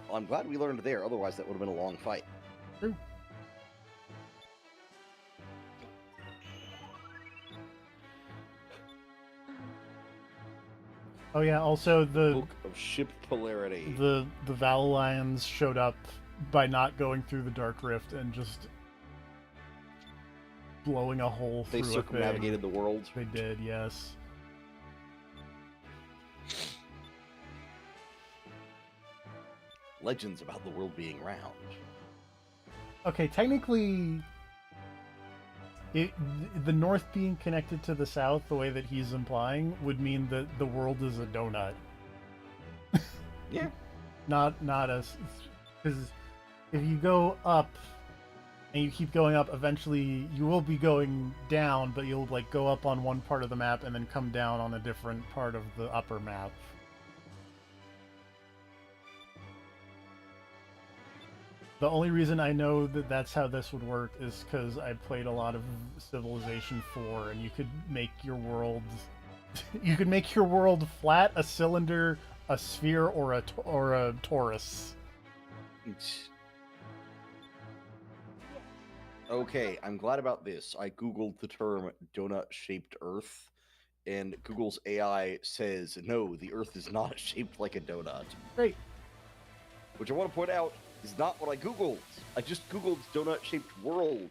Well, I'm glad we learned there, otherwise that would have been a long fight. True. Oh yeah, also the Book of Ship Polarity. the Valalians showed up by not going through the Dark Rift and just blowing a hole They through a circumnavigated the world. thing. They did, yes. Legends about the world being round. Okay, technically, the North being connected to the South, the way that he's implying, would mean that the world is a donut. Yeah. Not a... Because if you go up and you keep going up, eventually you will be going down, but you'll like go up on one part of the map and then come down on a different part of the upper map. The only reason I know that that's how this would work is because I played a lot of Civilization 4, and you could make your world, you could make your world flat, a cylinder, a sphere, or a torus. Okay, I'm glad about this. I googled the term donut-shaped Earth, and Google's AI says, no, the Earth is not shaped like a donut. Great. Which I want to point out is not what I googled. I just googled donut-shaped world.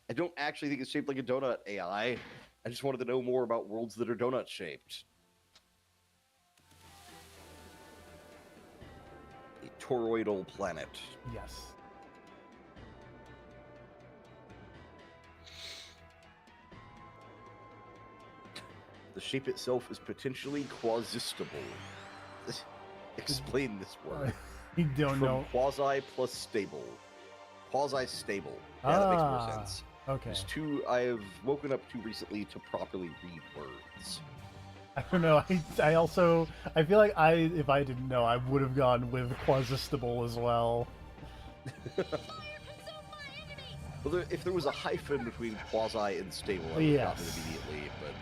I don't actually think it's shaped like a donut, AI. I just wanted to know more about worlds that are donut-shaped. A toroidal planet. Yes. The shape itself is potentially quasistible. Explain this word. You don't From know. quasi plus stable. Quasi-stable. Yeah, that makes more sense. Okay. There's two I have woken up to recently to properly read words. I don't know. I also I feel like if I didn't know, I would have gone with quasistible as well. Well, if there was a hyphen between quasi and stable, I would have gotten it Yes. immediately, but...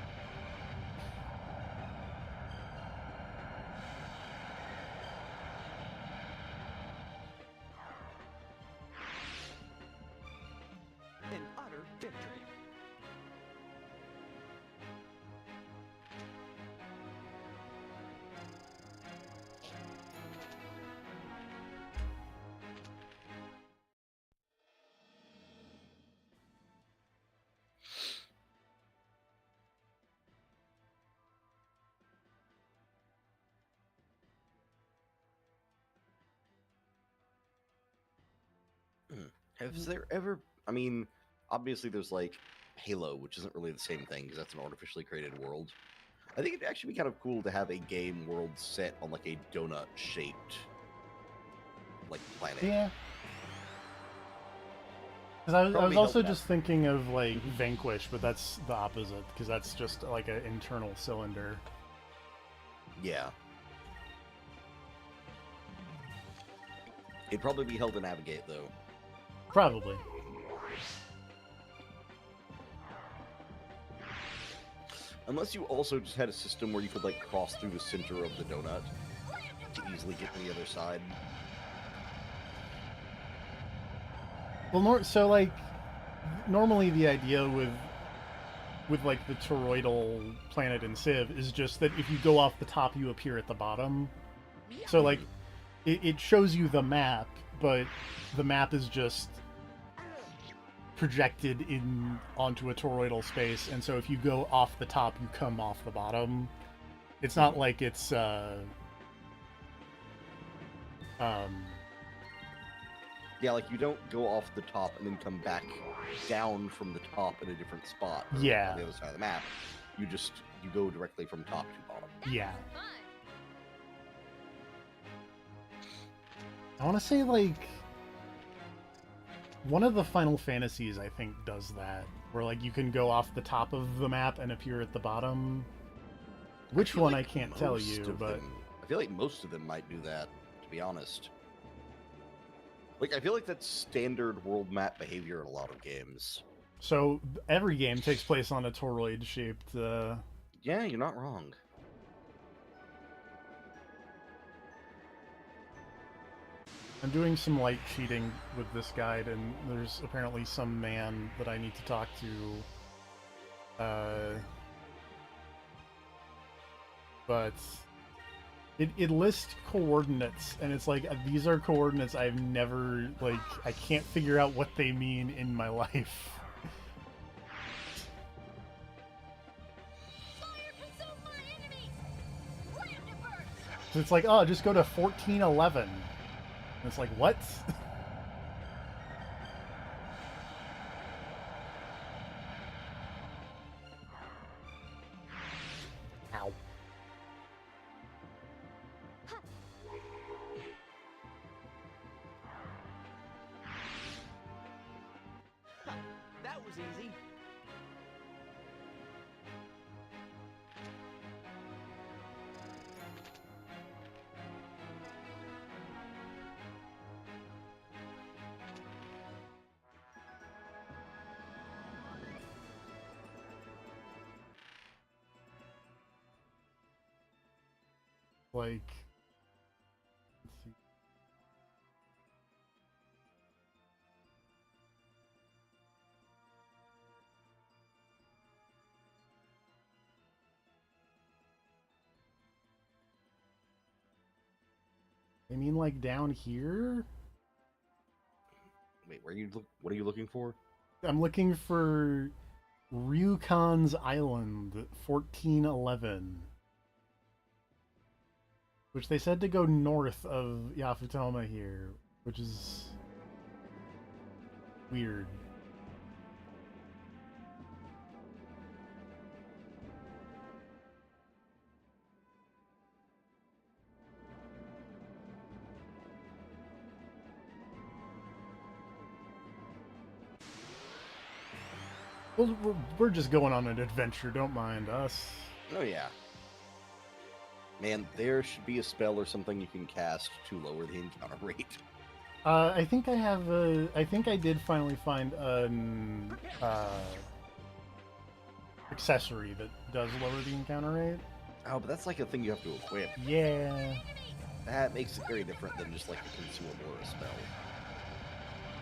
An utter victory. Has there ever... I mean, obviously there's, like, Halo, which isn't really the same thing, because that's an artificially created world. I think it'd actually be kind of cool to have a game world set on, like, a donut-shaped, like, planet. Yeah. Because I was Probably also help that. just thinking of, like, Vanquish, but that's the opposite, because that's just, like, an internal cylinder. Yeah. It'd probably be hell to navigate, though. Probably. Unless you also just had a system where you could, like, cross through the center of the donut to easily get to the other side. Well, so, like, normally the idea with like the toroidal planet in Civ is just that if you go off the top, you appear at the bottom. So, like, it shows you the map, but the map is just projected in onto a toroidal space, and so if you go off the top, you come off the bottom. It's not like it's Yeah, like, you don't go off the top and then come back down from the top in a different spot. Yeah. On the other side of the map. You go directly from top to bottom. yeah. Fun. I want to say, like, one of the Final Fantasies, I think, does that, where, like, you can go off the top of the map and appear at the bottom. Which feel one like I can't tell most you, of but them- I feel like most of them might do that, to be honest. Like, I feel like that's standard world map behavior in a lot of games. so every game takes place on a toroid-shaped. Yeah, you're not wrong. I'm doing some light cheating with this guide, and there's apparently some man that I need to talk to. But it lists coordinates, and it's like, these are coordinates I've never, like, I can't figure out what they mean in my life. Fire consume my enemies! Land to burst! So it's like, oh, just go to 1411. And it's like, what? Ow. That was easy. Like, let's see. I mean, like, down here? Wait, what are you looking for? I'm looking for Ryukon's Island, 1411. Which they said to go north of Yafutoma here, which is weird. Well, we're just going on an adventure, don't mind us. Oh, yeah. Man, there should be a spell or something you can cast to lower the encounter rate. I think I have a. I think I did finally find an accessory that does lower the encounter rate. Oh, but that's like a thing you have to equip. Yeah. That makes it very different than just like a consumable or a spell.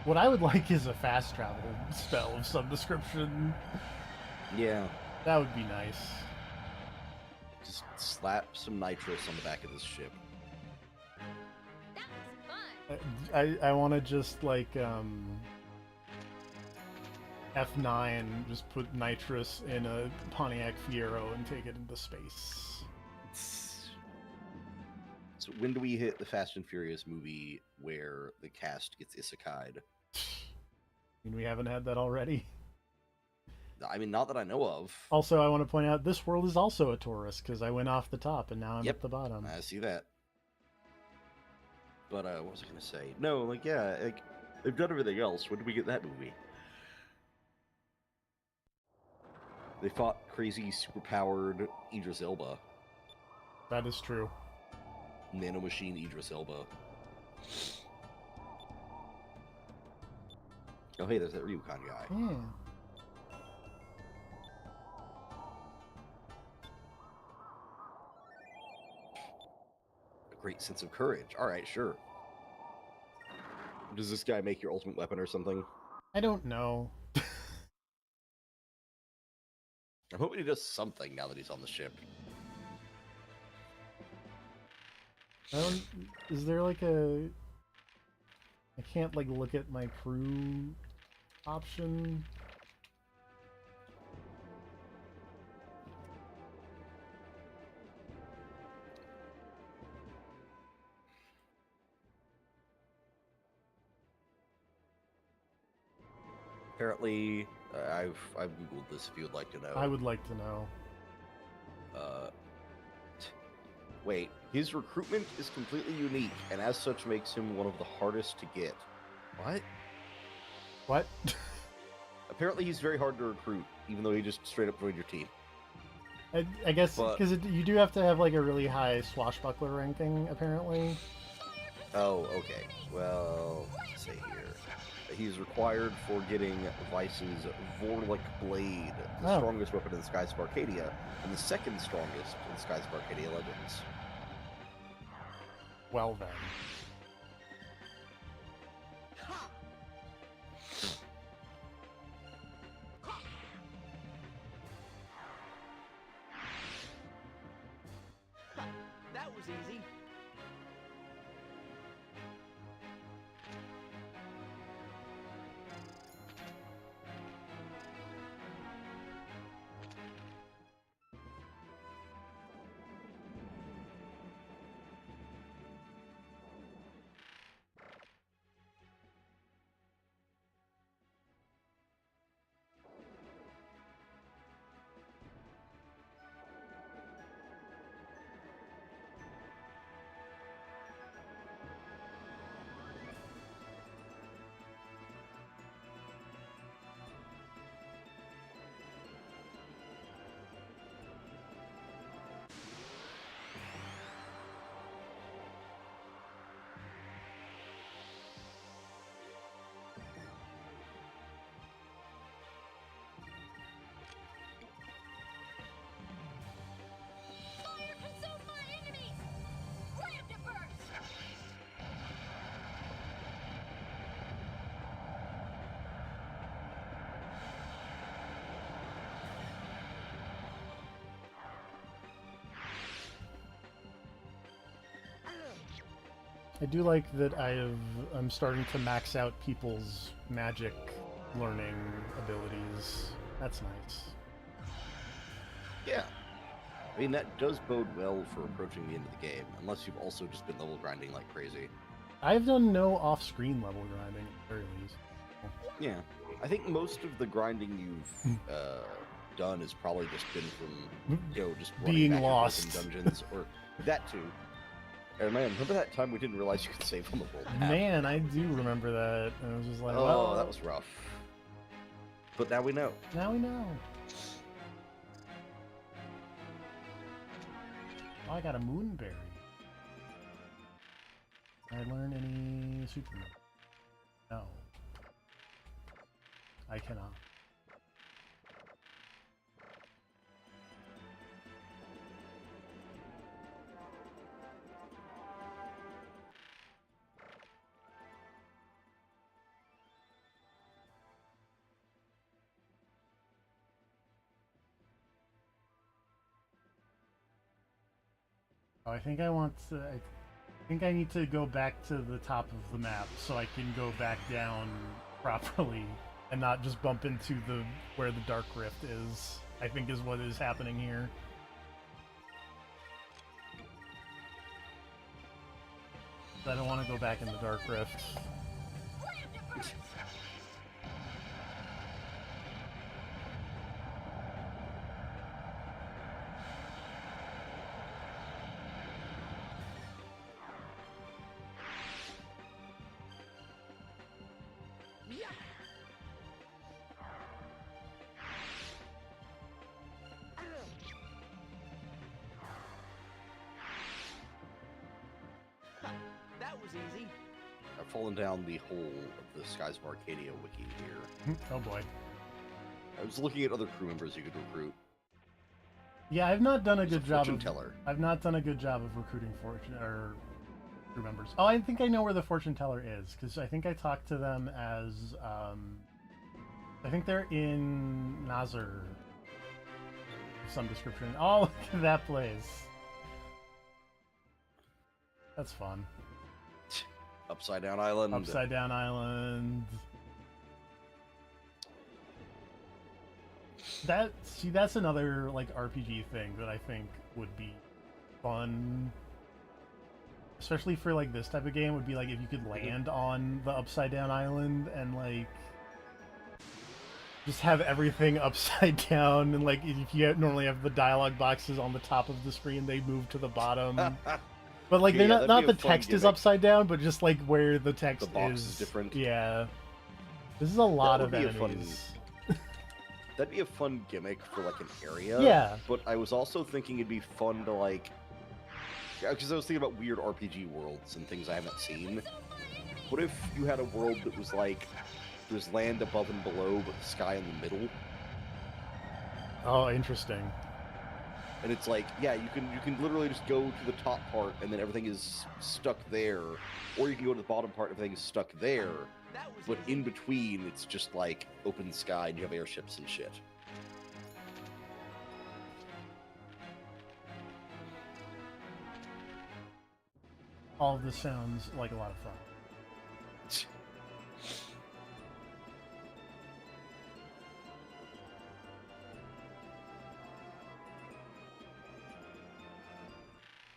What I would like is a fast travel spell of some description. Yeah. That would be nice. Just slap some nitrous on the back of this ship. That was fun. I want to just like F9, just put nitrous in a Pontiac Fiero and take it into space. So when do we hit the Fast and Furious movie where the cast gets isekai'd? I mean, we haven't had that already. I mean, not that I know of. Also, I want to point out this world is also a Taurus because I went off the top and now I'm Yep. at the bottom. I see that. But what was I gonna say? No, like yeah, like they've done everything else. When did we get that movie? They fought crazy, superpowered Idris Elba, That is true. nanomachine Idris Elba. Oh hey, there's that Ryukan guy. Yeah. A great sense of courage. All right, sure. Does this guy make your ultimate weapon or something? I don't know. I'm hoping he does something now that he's on the ship. I don't, is there like a... I can't like look at my crew option. Apparently, I've googled this. If you would like to know. I would like to know. Uh, wait, his recruitment is completely unique, and as such makes him one of the hardest to get. What? What? Apparently, he's very hard to recruit, even though he just straight up joined your team. I guess But- because you do have to have like a really high swashbuckler ranking, apparently. Oh, okay. Well, let's see here. He's required for getting Vice's Vorlic Blade, the Oh. strongest weapon in the skies of Arcadia, and the second strongest in the skies of Arcadia Legends. Well then. That was easy. Fire consume my enemies! Slam to burst! I do like that I'm starting to max out people's magic learning abilities. That's nice. Yeah. I mean, that does bode well for approaching the end of the game, unless you've also just been level grinding like crazy. I've done no off-screen level grinding at the very least. Yeah. I think most of the grinding you've done has probably just been from, just running Being back and forth lost. in dungeons, or that too. And man, remember that time we didn't realize you could save on the roll map? Man, I do remember that. And I was just like, Oh, well, that was rough. But now we know. now we know. Oh, I got a moonberry. Did I learn any super? No. I cannot. Oh, I think I want to. I think I need to go back to the top of the map so I can go back down properly and not just bump into the where the Dark Rift is. I think is what is happening here. I don't want to go back in the Dark Rift. That was easy. I've fallen down the hole of the Skies of Arcadia wiki here. Oh boy. I was looking at other crew members you could recruit. Yeah, I've not done a There's good job fortune of. teller. I've not done a good job of recruiting fortune or crew members. Oh, I think I know where the fortune teller is because I think I talked to them as. I think they're in Nazar. Some description. Oh, look at that place. That's fun. Upside Down Island. Upside Down Island. That's another like RPG thing that I think would be fun. Especially for like this type of game would be like if you could land on the Upside Down Island and like just have everything upside down and like if you normally have the dialogue boxes on the top of the screen, they move to the bottom. But like they're Yeah, not that'd be the a fun text is gimmick. upside down, but just like where the text The box is different. Yeah. This is a lot That of would be a fun- enemies. That'd be a fun gimmick for like an area. Yeah. But I was also thinking it'd be fun to like, because I was thinking about weird RPG worlds and things I haven't seen. What if you had a world that was like, there's land above and below, but the sky in the middle, Oh, interesting. and it's like, yeah, you can literally just go to the top part and then everything is stuck there, or you can go to the bottom part and everything is stuck there. That was But easy. in between, it's just like open sky and you have airships and shit. All of this sounds like a lot of fun.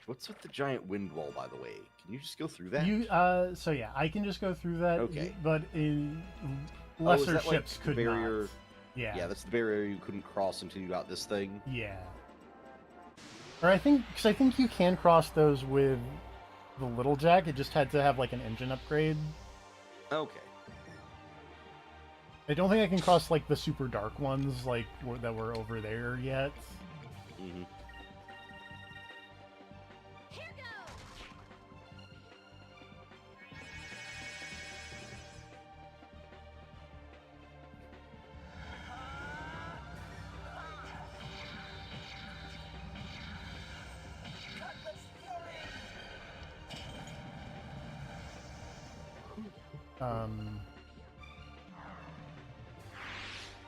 What's with the giant wind wall, by the way? Can you just go through that? So yeah, I can just go through that. Okay. But in Oh, is lesser that, like, ships the could barrier? not. Yeah. Yeah, that's the barrier you couldn't cross until you got this thing. Yeah. Or I think because I think you can cross those with the little jack. It just had to have like an engine upgrade. Okay. I don't think I can cross like the super dark ones like that were over there yet. Mm-hmm. Here goes!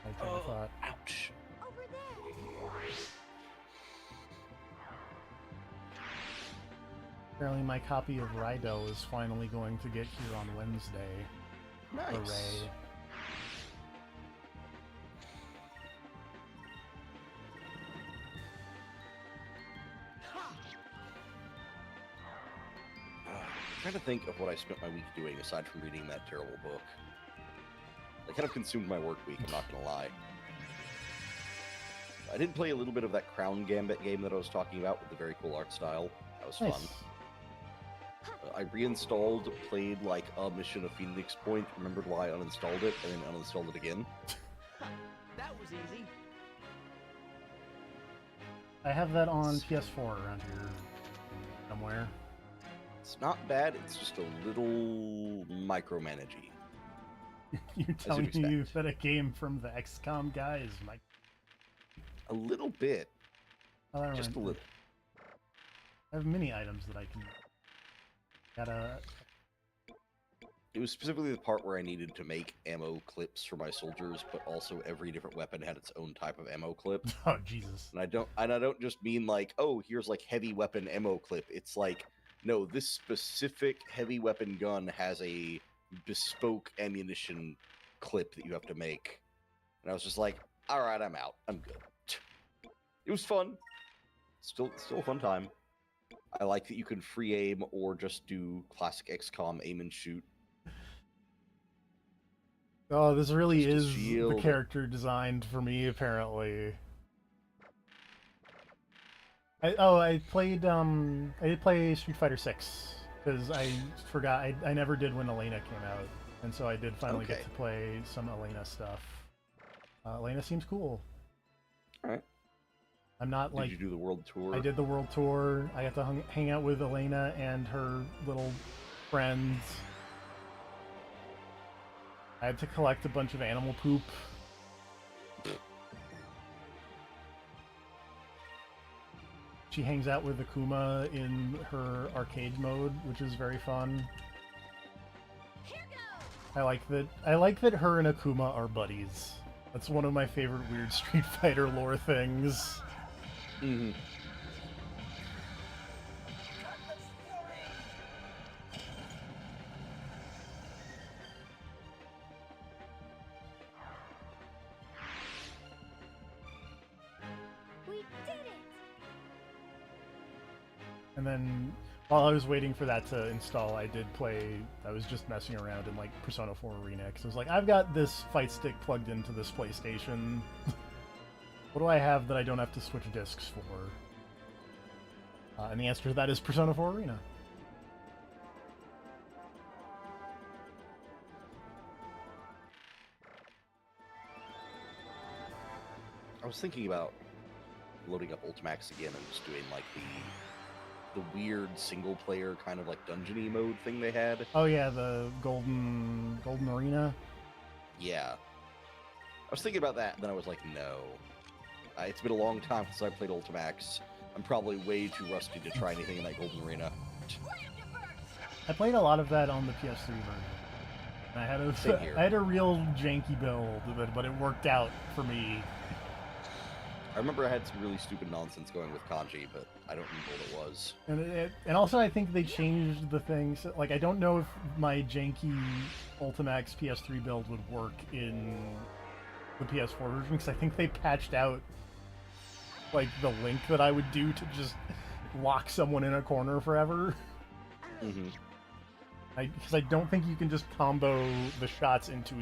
I kind of thought. Ouch. Over there! Apparently, my copy of Rydell is finally going to get here on Wednesday. Nice. Hooray! I'm trying to think of what I spent my week doing aside from reading that terrible book. It kind of consumed my work week, I'm not gonna lie. I did play a little bit of that Crown Gambit game that I was talking about with the very cool art style. That was fun. Nice. I reinstalled, played like a mission of Phoenix Point, remembered why I uninstalled it, and then uninstalled it again. That was easy. I have that on PS4 around here somewhere. It's not bad, it's just a little micromanagey. You're telling you'd me expect. that a game from the XCOM guys, Mike. A little bit, Oh, never just mind. a little. I have mini items that I can. Gotta. It was specifically the part where I needed to make ammo clips for my soldiers, but also every different weapon had its own type of ammo clip. Oh Jesus. And I don't just mean like, oh, here's like heavy weapon ammo clip. It's like, no, this specific heavy weapon gun has a bespoke ammunition clip that you have to make. And I was just like, all right, I'm out. I'm good. It was fun. Still a fun time. I like that you can free aim or just do classic XCOM aim and shoot. Oh, this really Just a is the shield. character designed for me, apparently. I did play Street Fighter 6 because I forgot I never did when Elena came out, and so I did finally get Okay. to play some Elena stuff. Elena seems cool. All right. I'm not Did like you do the world tour? I did the world tour. I got to hang out with Elena and her little friends. I had to collect a bunch of animal poop. She hangs out with Akuma in her arcade mode, which is very fun. Here goes! I like that her and Akuma are buddies. That's one of my favorite weird Street Fighter lore things. Mm-hmm. We did it! And then while I was waiting for that to install, I was just messing around in like Persona 4 Arena because I was like, I've got this fight stick plugged into this PlayStation. What do I have that I don't have to switch discs for? And the answer to that is Persona 4 Arena. I was thinking about loading up Ultimax again and just doing like the weird single player kind of like dungeony mode thing they had. Oh yeah, the Golden Arena. Yeah. I was thinking about that, and then I was like, no. It's been a long time since I played Ultimax. I'm probably way too rusty to try anything in that Golden Arena. I played a lot of that on the PS3 version. And Same here. I had a real janky build, but it worked out for me. I remember I had some really stupid nonsense going with kanji, but I don't remember what it was. And also I think they changed the things. Like I don't know if my janky Ultimax PS3 build would work in the PS4 version because I think they patched out like the link that I would do to just lock someone in a corner forever. Mm-hmm. Because I don't think you can just combo the shots into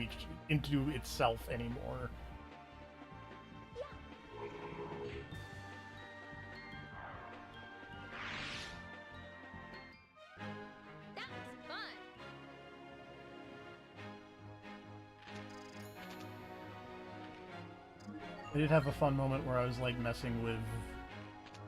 itself anymore. That was fun! I did have a fun moment where I was like messing with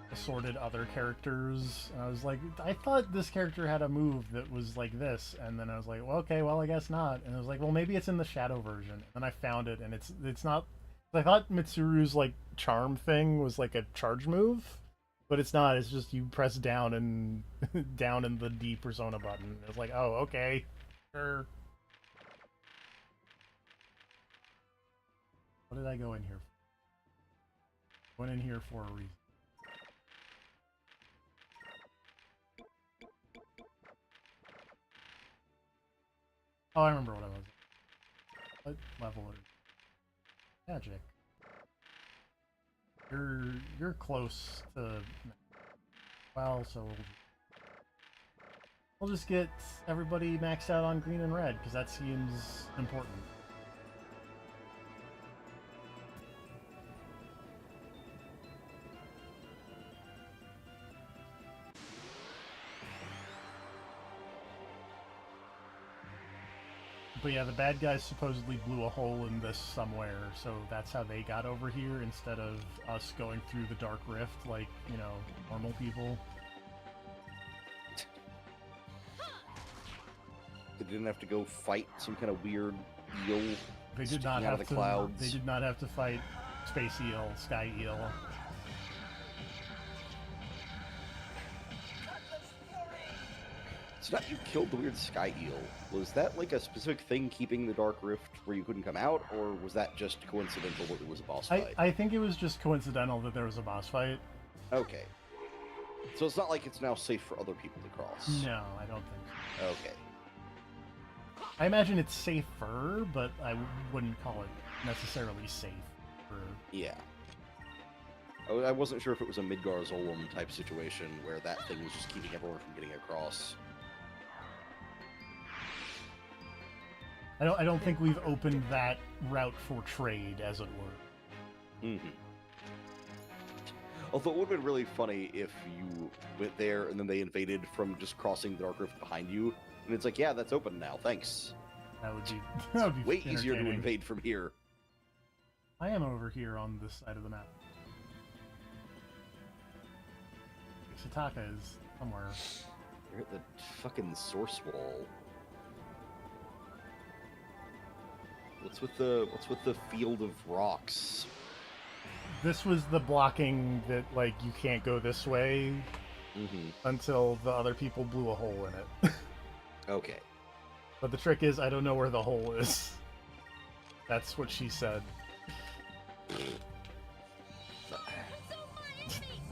assorted other characters. And I was like, I thought this character had a move that was like this, and then I was like, well, okay, well, I guess not. And I was like, well, maybe it's in the Shadow version. And then I found it, and it's not. I thought Mitsuru's like charm thing was like a charge move, but it's not. It's just you press down and down in the D Persona button. It was like, oh, okay, sure. What did I go in here for? Went in here for a reason. Oh, I remember what I was. What level are you? Magic. You're close to. Well, so we'll just get everybody maxed out on green and red because that seems important. But yeah, the bad guys supposedly blew a hole in this somewhere, so that's how they got over here instead of us going through the Dark Rift like, you know, normal people. They didn't have to go fight some kind of weird eel They did sticking not out have of to. the clouds. They did not have to fight space eel, sky eel. So now you killed the weird sky eel. Was that like a specific thing keeping the Dark Rift where you couldn't come out, or was that just coincidental that it was a boss fight? I think it was just coincidental that there was a boss fight. Okay. So it's not like it's now safe for other people to cross. No, I don't think so. Okay. I imagine it's safer, but I wouldn't call it necessarily safe. Yeah. I wasn't sure if it was a Midgar Zolom type situation where that thing was just keeping everyone from getting across. I don't think we've opened that route for trade, as it were. Mm-hmm. Although it would have been really funny if you went there and then they invaded from just crossing the Dark Rift behind you, and it's like, yeah, that's open now, thanks. That would be that would be Way easier to entertaining. invade from here. I am over here on this side of the map. Shitaka is somewhere. You're at the fucking source wall. What's with the field of rocks? This was the blocking that, like, you can't go this way Mm-hmm. until the other people blew a hole in it. Okay. But the trick is, I don't know where the hole is. That's what she said.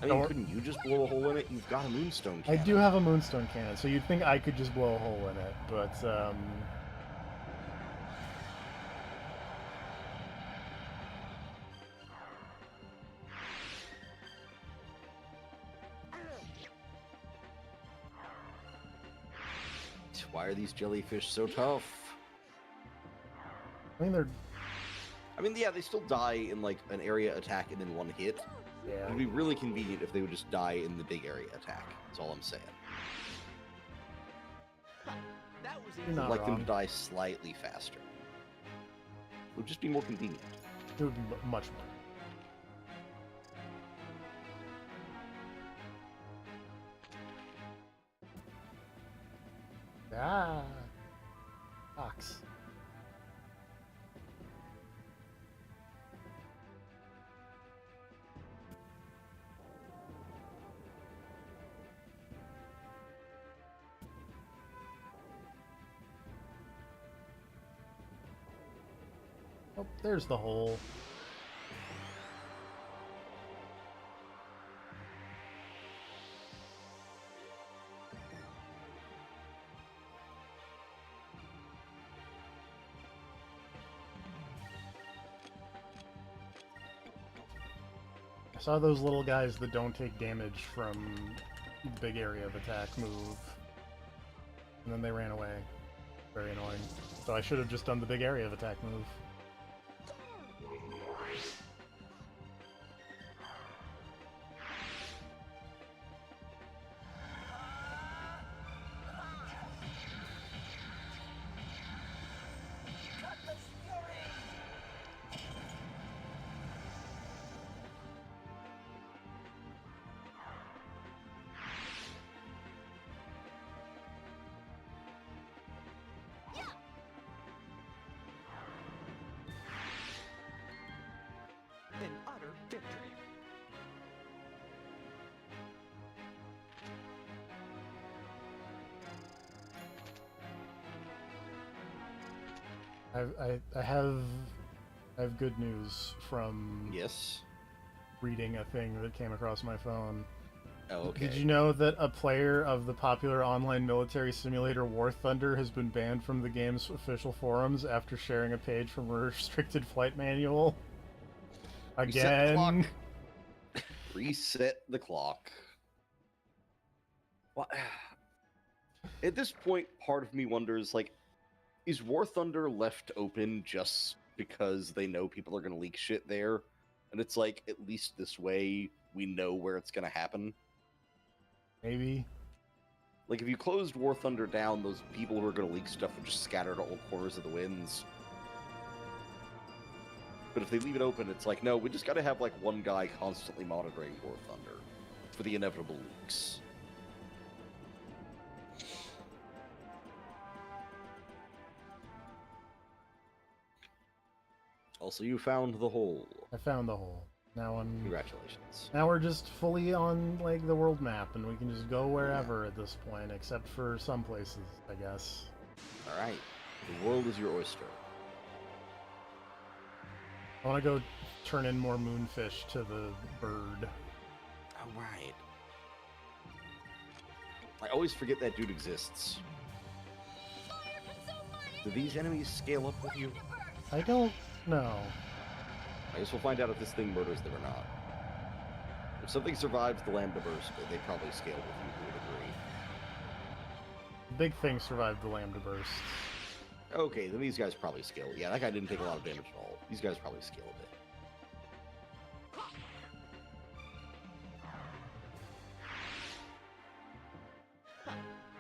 I mean, couldn't you just blow a hole in it? You've got a moonstone I cannon. do have a moonstone cannon, so you'd think I could just blow a hole in it, but, Why are these jellyfish so tough? I mean, they're... I mean, yeah, they still die in, like, an area attack and then one hit. Yeah. It'd be really convenient if they would just die in the big area attack. That's all I'm saying. That was You're easy. not I'd like them wrong. to die slightly faster. It would just be more convenient. It would be much more. Ah! Ox. Oh, there's the hole. I saw those little guys that don't take damage from big area of attack move. And then they ran away. Very annoying. So I should have just done the big area of attack move. An utter victory. I have good news from Yes. reading a thing that came across my phone. Oh, okay. Did you know that a player of the popular online military simulator War Thunder has been banned from the game's official forums after sharing a page from a restricted flight manual? Reset the Again. clock. Reset the clock. Well, at this point, part of me wonders, like, is War Thunder left open just because they know people are going to leak shit there? And it's like, at least this way, we know where it's going to happen. Maybe. Like, if you closed War Thunder down, those people who are going to leak stuff would just scatter to all corners of the winds. But if they leave it open, it's like, no, we just got to have, like, one guy constantly monitoring War Thunder for the inevitable leaks. Also, you found the hole. I found the hole. Now Congratulations. now we're just fully on like the world map, and we can just go wherever at this point, except for some places, I guess. All right. The world is your oyster. I want to go turn in more moonfish to the bird. All right. I always forget that dude exists. Fire consume my Do these enemies scale up with you? I don't know. I guess we'll find out if this thing murders them or not. If something survives the lambda burst, they probably scale with you to a degree. Big thing survived the lambda burst. Okay, then these guys probably scale. Yeah, that guy didn't take a lot of damage at all. These guys probably scale a bit.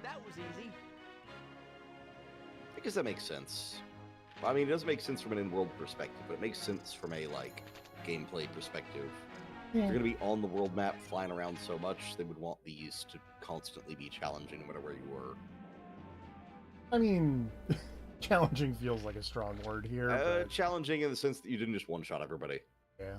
That was easy. I guess that makes sense. I mean, it doesn't make sense from an in-world perspective, but it makes sense from a, like, gameplay perspective. If Yeah. you're going to be on the world map flying around so much, they would want these to constantly be challenging no matter where you were. I mean, challenging feels like a strong word here. But, Challenging in the sense that you didn't just one-shot everybody. yeah.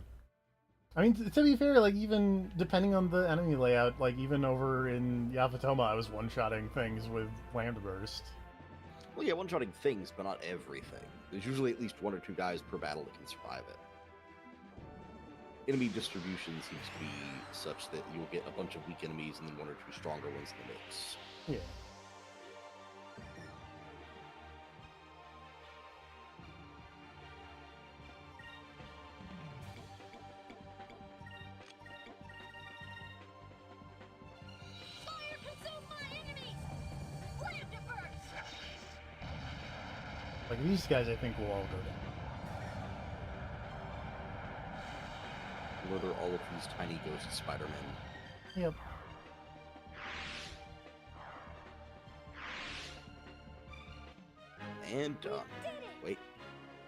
I mean, to be fair, like, even depending on the enemy layout, like, even over in Yavatoma, I was one-shotting things with Lambda Burst. Well, yeah, one-shotting things, but not everything. There's usually at least one or two guys per battle that can survive it. Enemy distribution seems to be such that you'll get a bunch of weak enemies and then one or two stronger ones in the mix. Yeah. Fire consume my enemies! Lambda burst! Like, these guys, I think, will all go down. Murder all of these tiny ghost Spider-Men. Yep. And done. Did it! Wait.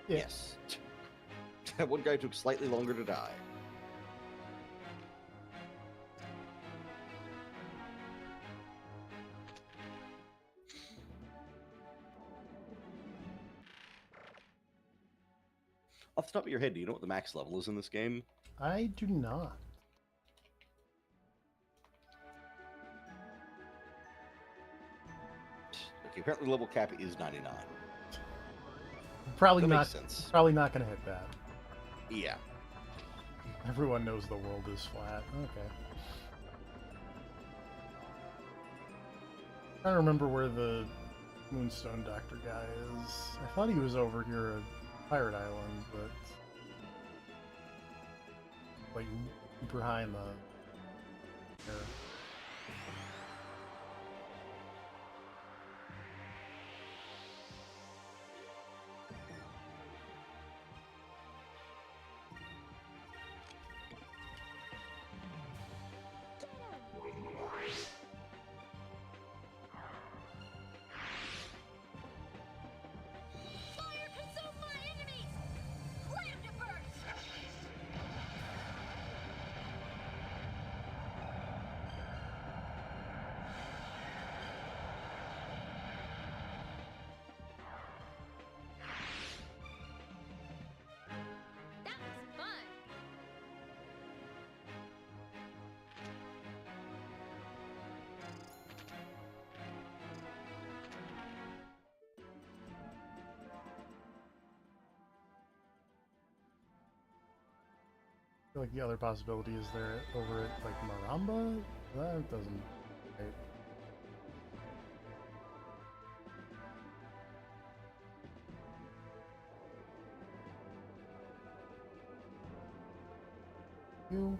Yeah. Yes. That one guy took slightly longer to die. Off the top of your head, do you know what the max level is in this game? I do not. Okay, apparently the level cap is 99. Probably That not. makes sense. Probably not going to hit that. Yeah. Everyone knows the world is flat. Okay. I don't remember where the Moonstone Doctor guy is. I thought he was over here at Pirate Island, but like super high in the air. Fire consume my enemies! Lambda burst! That was fun! I feel like the other possibility is there over at like Maramba? That doesn't. Right. You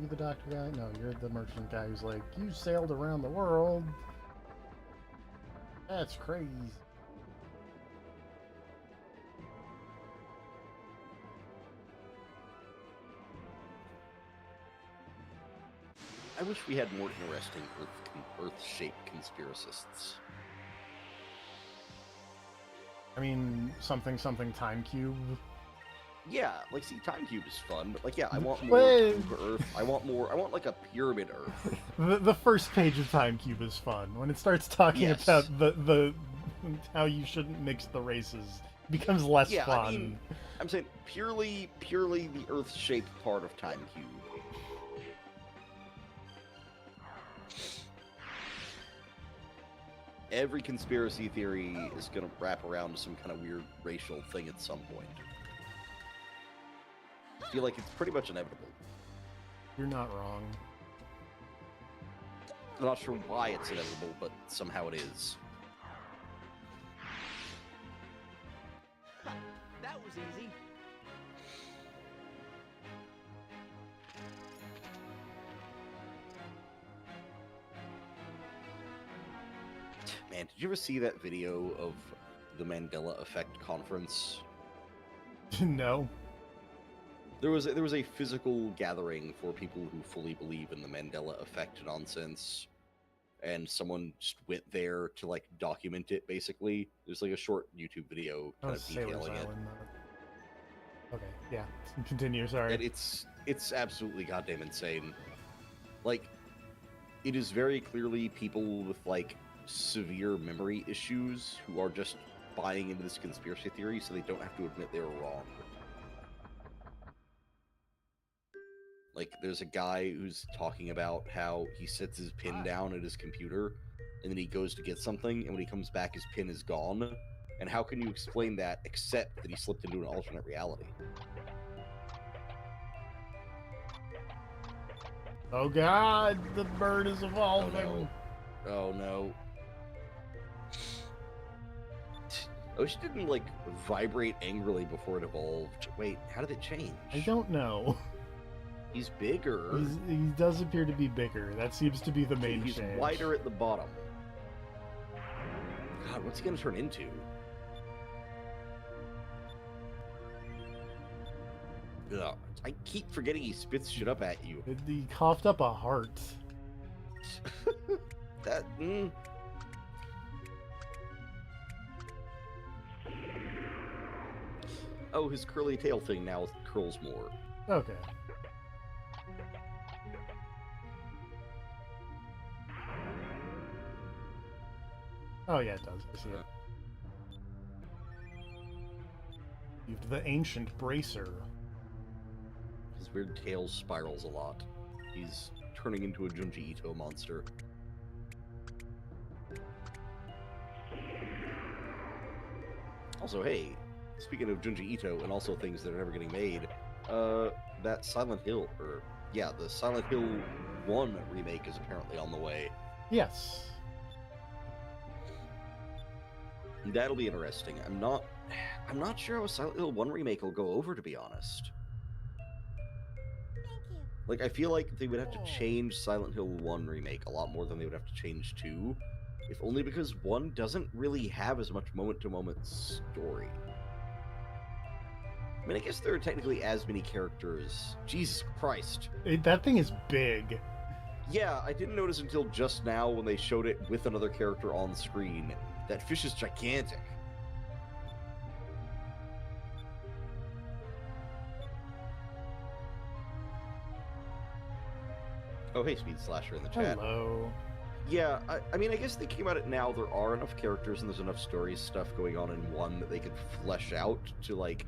the doctor guy? No, you're the merchant guy who's like, you sailed around the world. That's crazy. I wish we had more interesting Earth-shaped conspiracists. I mean, something time cube. Yeah, like, see, Time Cube is fun, but, like, yeah, I want more Wait. Cube Earth. I want, like, a Pyramid Earth. The first page of Time Cube is fun. When it starts talking Yes. about the how you shouldn't mix the races, it becomes less Yeah, fun. I mean, I'm saying purely the Earth-shaped part of Time Cube. Every conspiracy theory is going to wrap around to some kind of weird racial thing at some point. I feel like it's pretty much inevitable. You're not wrong. I'm not sure why it's inevitable, but somehow it is. That was easy. Man, did you ever see that video of the Mandela Effect conference? No. There was a physical gathering for people who fully believe in the Mandela Effect nonsense, and someone just went there to like document it. Basically, there's like a short YouTube video kind of Sailor's detailing it, Island. Okay, yeah. Continue. Sorry. and it's absolutely goddamn insane. Like, it is very clearly people with like severe memory issues who are just buying into this conspiracy theory so they don't have to admit they were wrong. Like, there's a guy who's talking about how he sets his pin down at his computer, and then he goes to get something, and when he comes back, his pin is gone. And how can you explain that except that he slipped into an alternate reality? Oh god, the bird is Oh evolving. no. Oh no. I wish it didn't, like, vibrate angrily before it evolved. Wait, how did it change? I don't know. He's bigger. He does appear to be bigger. That seems to be the main He's change. wider at the bottom. God, what's he gonna turn into? Ugh, I keep forgetting he spits shit up at you. He coughed up a heart. That, Oh, his curly tail thing now curls more. Okay. Oh yeah, it does. I see it. You've the ancient bracer. His weird tail spirals a lot. He's turning into a Junji Ito monster. Also, hey, speaking of Junji Ito and also things that are never getting made, that Silent Hill, the Silent Hill 1 remake is apparently on the way. Yes. That'll be interesting. I'm not sure how a Silent Hill 1 remake will go over, to be honest. Thank you. Like, I feel like they would have to change Silent Hill 1 remake a lot more than they would have to change 2. If only because 1 doesn't really have as much moment-to-moment story. I mean, I guess there are technically as many characters. Jesus Christ. That thing is big. Yeah, I didn't notice until just now when they showed it with another character on screen. That fish is gigantic. Oh, hey, Speed Slasher in the chat. Hello. Yeah, I mean, I guess they came at it now. There are enough characters and there's enough story stuff going on in 1 that they could flesh out to, like,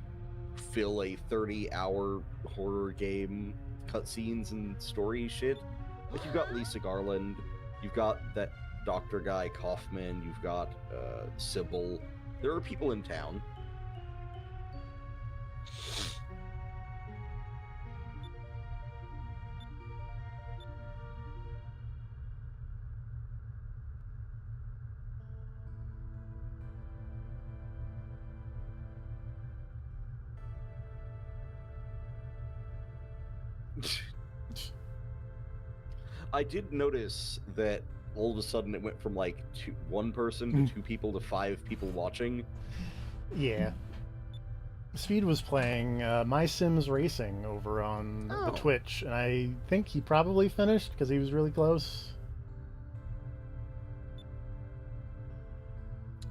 fill a 30-hour horror game cutscenes and story shit. Like, you've got Lisa Garland, you've got that doctor guy Kaufman, you've got Sybil. There are people in town. I did notice that all of a sudden it went from like one person to 2 people to 5 people watching. Yeah. Speed was playing My Sims Racing over on the Twitch, and I think he probably finished because he was really close.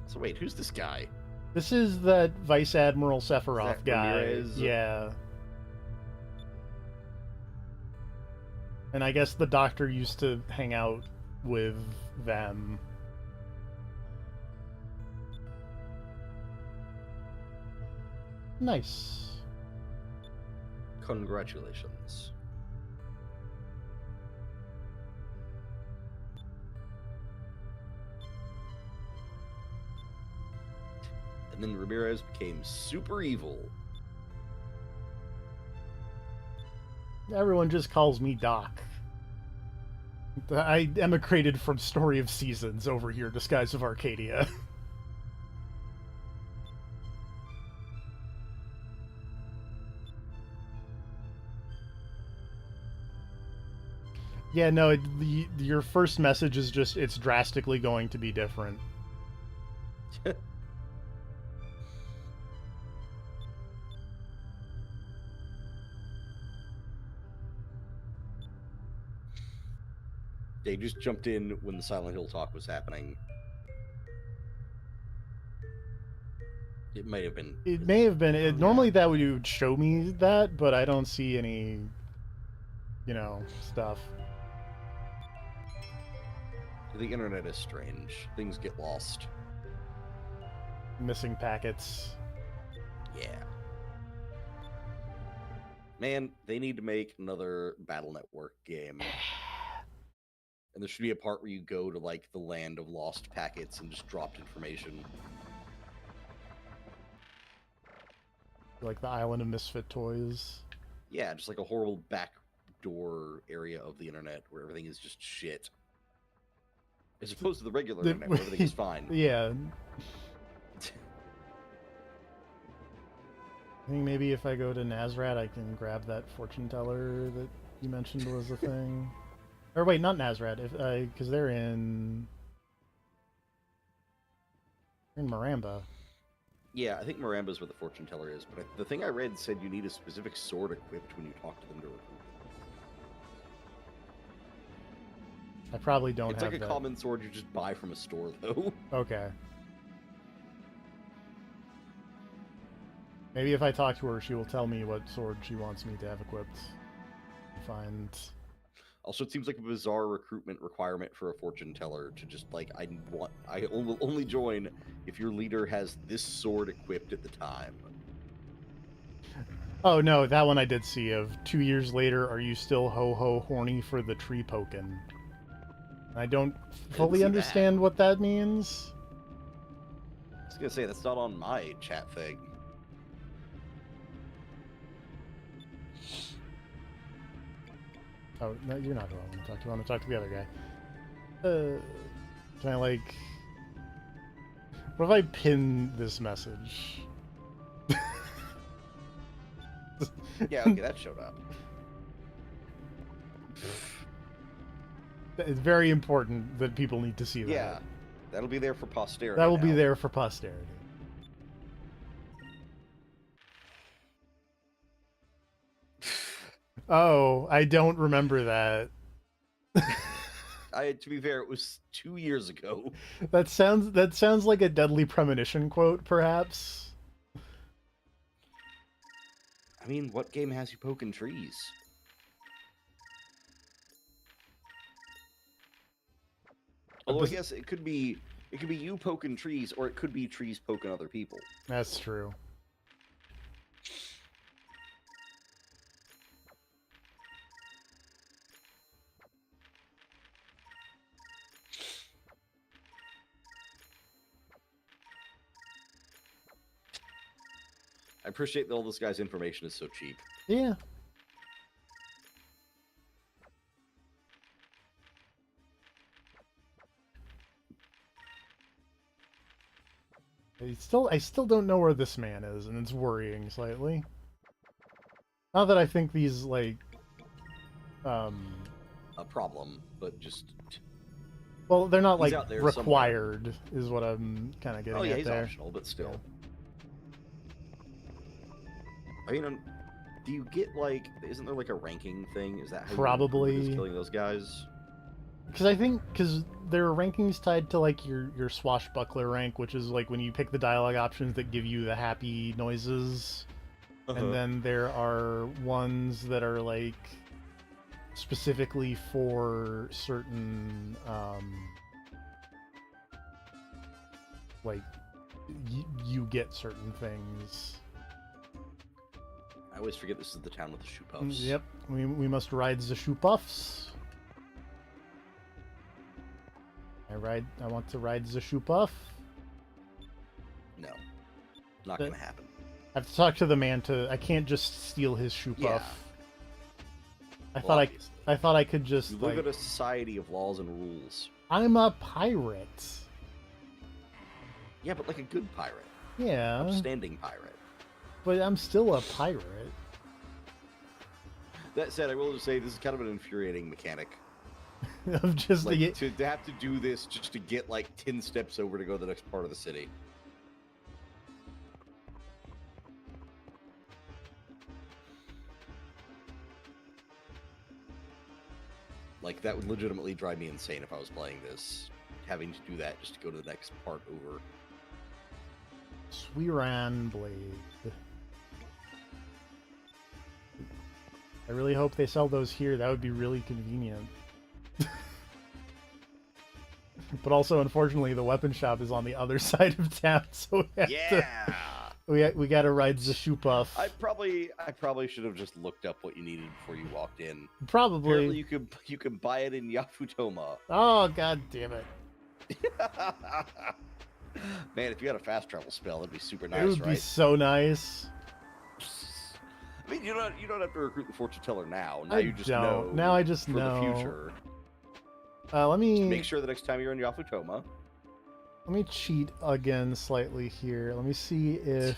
So wait, who's this guy? This is that Vice Admiral Sephiroth Zach guy. Ramirez? Yeah. And I guess the doctor used to hang out with them. Nice. Congratulations. And then Ramirez became super evil. Everyone just calls me Doc. I emigrated from Story of Seasons over here, Disguise of Arcadia. Yeah, no, your first message is just, it's drastically going to be different. They just jumped in when the Silent Hill talk was happening. It might have been. It may have been. Oh, Normally yeah. that would show me that, but I don't see any, stuff. The internet is strange. Things get lost. Missing packets. Yeah. Man, they need to make another Battle Network game. And there should be a part where you go to, like, the land of lost packets and just dropped information. Like the Island of Misfit Toys. Yeah, just like a horrible backdoor area of the internet where everything is just shit. As opposed to the regular internet where everything is fine. Yeah. I think maybe if I go to Nazrat, I can grab that fortune teller that you mentioned was a thing. Or wait, not Nazrat, because they're in Maramba. Yeah, I think Maramba's where the fortune teller is, but the thing I read said you need a specific sword equipped when you talk to them to recruit. I probably don't It's have like a that. common sword you just buy from a store, though. Okay. Maybe if I talk to her, she will tell me what sword she wants me to have equipped. Find. Also, it seems like a bizarre recruitment requirement for a fortune teller to just, like, I will only join if your leader has this sword equipped at the time. Oh no, that one I did see. Of 2 years later, are you still ho horny for the tree pokin'? I don't fully see understand what that means. I was gonna say, that's not on my chat thing. Oh, no, you're not who I want to talk to. I want to talk to the other guy. Can I, like... What if I pin this message? Yeah, okay, that showed up. It's very important that people need to see that. Yeah, that'll be there for posterity. That will be now. there for posterity. Oh, I don't remember that. To be fair, it was 2 years ago. That sounds like a Deadly Premonition quote, perhaps. I mean, what game has you poking trees? Although I guess it could be you poking trees, or it could be trees poking other people. That's true. I appreciate that all this guy's information is so cheap. Yeah. I still don't know where this man is, and it's worrying slightly. Not that I think these, like, A problem, but just... well, they're not, He's like, out there required, is what I'm kind of getting Oh yeah, at he's there. optional, but still. I mean, do you get, like... Isn't there, like, a ranking thing? Is that how Probably. you're killing those guys? Because there are rankings tied to, like, your swashbuckler rank, which is, like, when you pick the dialogue options that give you the happy noises. And then there are ones that are, like, specifically for certain, like, you get certain things. always forget this is the town with the shoe puffs. Yep, we must ride the shoe puffs. I want to ride the shoe puff. No, not But- gonna happen. I have to talk to the man I can't just steal his shoe Yeah. puff. Well, obviously. I thought I could just You live like, in a society of laws and rules. I'm a pirate. Yeah, but like a good pirate, Yeah, upstanding pirate. but I'm still a pirate. That said, I will just say this is kind of an infuriating mechanic. Of just Like, the to have to do this just to get like 10 steps over to go to the next part of the city. Like, that would legitimately drive me insane if I was playing this. Having to do that just to go to the next part over. Swiran blade. I really hope they sell those here. That would be really convenient. But also, unfortunately, the weapon shop is on the other side of town, so we got to ride the shoe puff. I probably should have just looked up what you needed before you walked in. Probably. Apparently, you could buy it in Yafutoma. Oh, god damn it! Man, if you had a fast travel spell, that'd be super nice, It would right? be so nice. I mean, you don't have to recruit the fortune teller now. Now I you just don't. know. Now I just for know. the future. Let me Make sure the next time you're in Yafutoma. Let me cheat again slightly here. Let me see if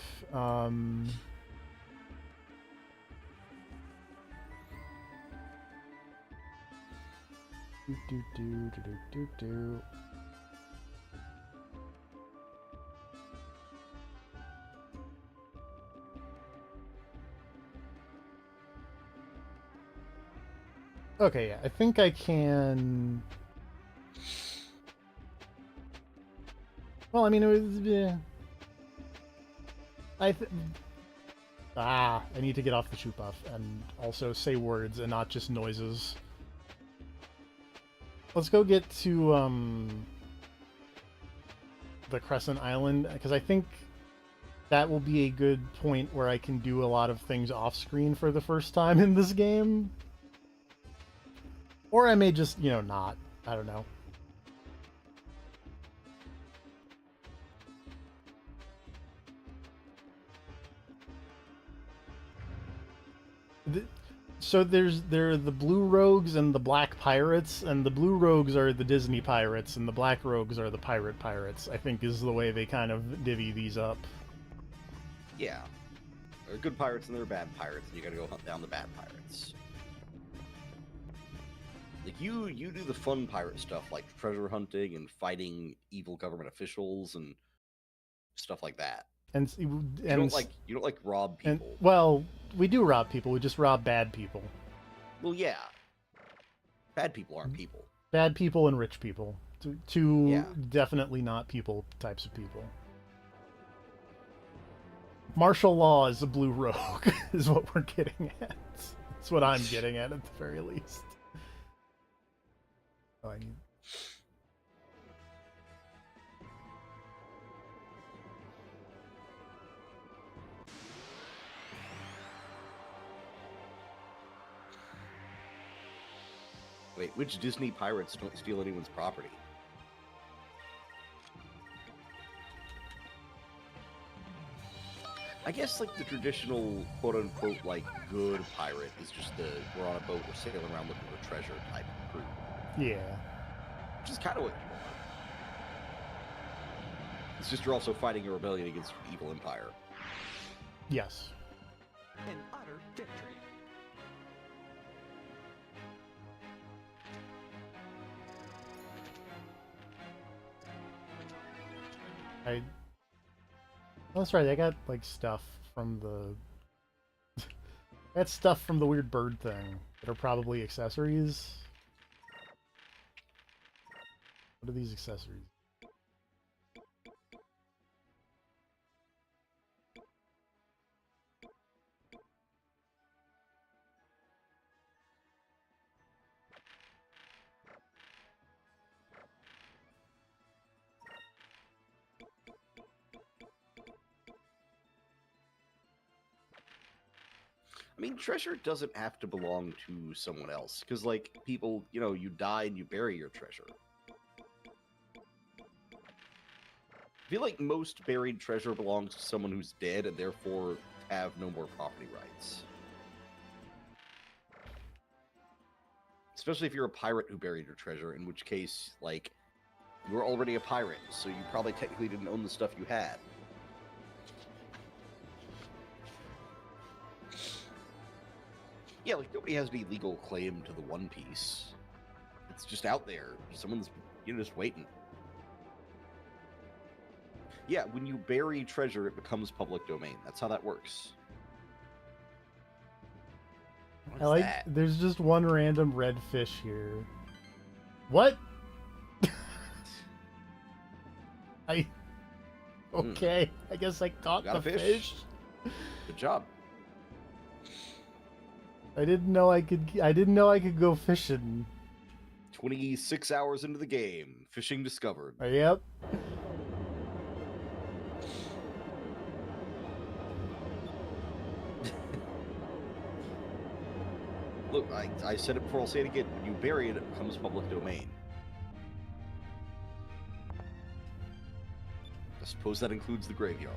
do. Okay, yeah, I think I can. Well, I mean, it was. I need to get off the shoe puff and also say words and not just noises. Let's go get to the Crescent Island, because I think that will be a good point where I can do a lot of things off screen for the first time in this game. Or I may just, not. I don't know. So there are the blue rogues and the black pirates, and the blue rogues are the Disney pirates, and the black rogues are the pirate pirates, I think is the way they kind of divvy these up. Yeah. There are good pirates and there are bad pirates, and you gotta go hunt down the bad pirates. Like, you do the fun pirate stuff, like treasure hunting and fighting evil government officials and stuff like that. And You don't like rob and people. well, we do rob people. We just rob bad people. Well, yeah. Bad people aren't people. Bad people and rich people. Two Yeah. definitely not people types of people. Martial law is a blue rogue, is what we're getting at. That's what I'm getting at the very least. Oh, I need... Wait, which Disney pirates don't steal anyone's property? I guess, like, the traditional quote-unquote, like, good pirate is just we're on a boat, we're sailing around looking for treasure type of crew. Yeah. Which is kind of what you want. It's just you're also fighting a rebellion against an evil empire. Yes. An utter victory. Oh, that's right. I got like stuff from the. That's stuff from the weird bird thing that are probably accessories. What are these accessories? mean, treasure doesn't have to belong to someone else, because, like, people, you die and you bury your treasure. I feel like most buried treasure belongs to someone who's dead and therefore have no more property rights. Especially if you're a pirate who buried your treasure, in which case, like, you were already a pirate, so you probably technically didn't own the stuff you had. Yeah, like, nobody has any legal claim to the One Piece. It's just out there. Someone's, just waiting. Yeah, when you bury treasure, it becomes public domain. That's how that works. I like. There's just one random red fish here. What? Okay. I guess I caught the fish. Good job. I didn't know I could go fishing. 26 hours into the game, fishing discovered. Yep. Look, I said it before, I'll say it again. When you bury it, it becomes public domain. I suppose that includes the graveyard.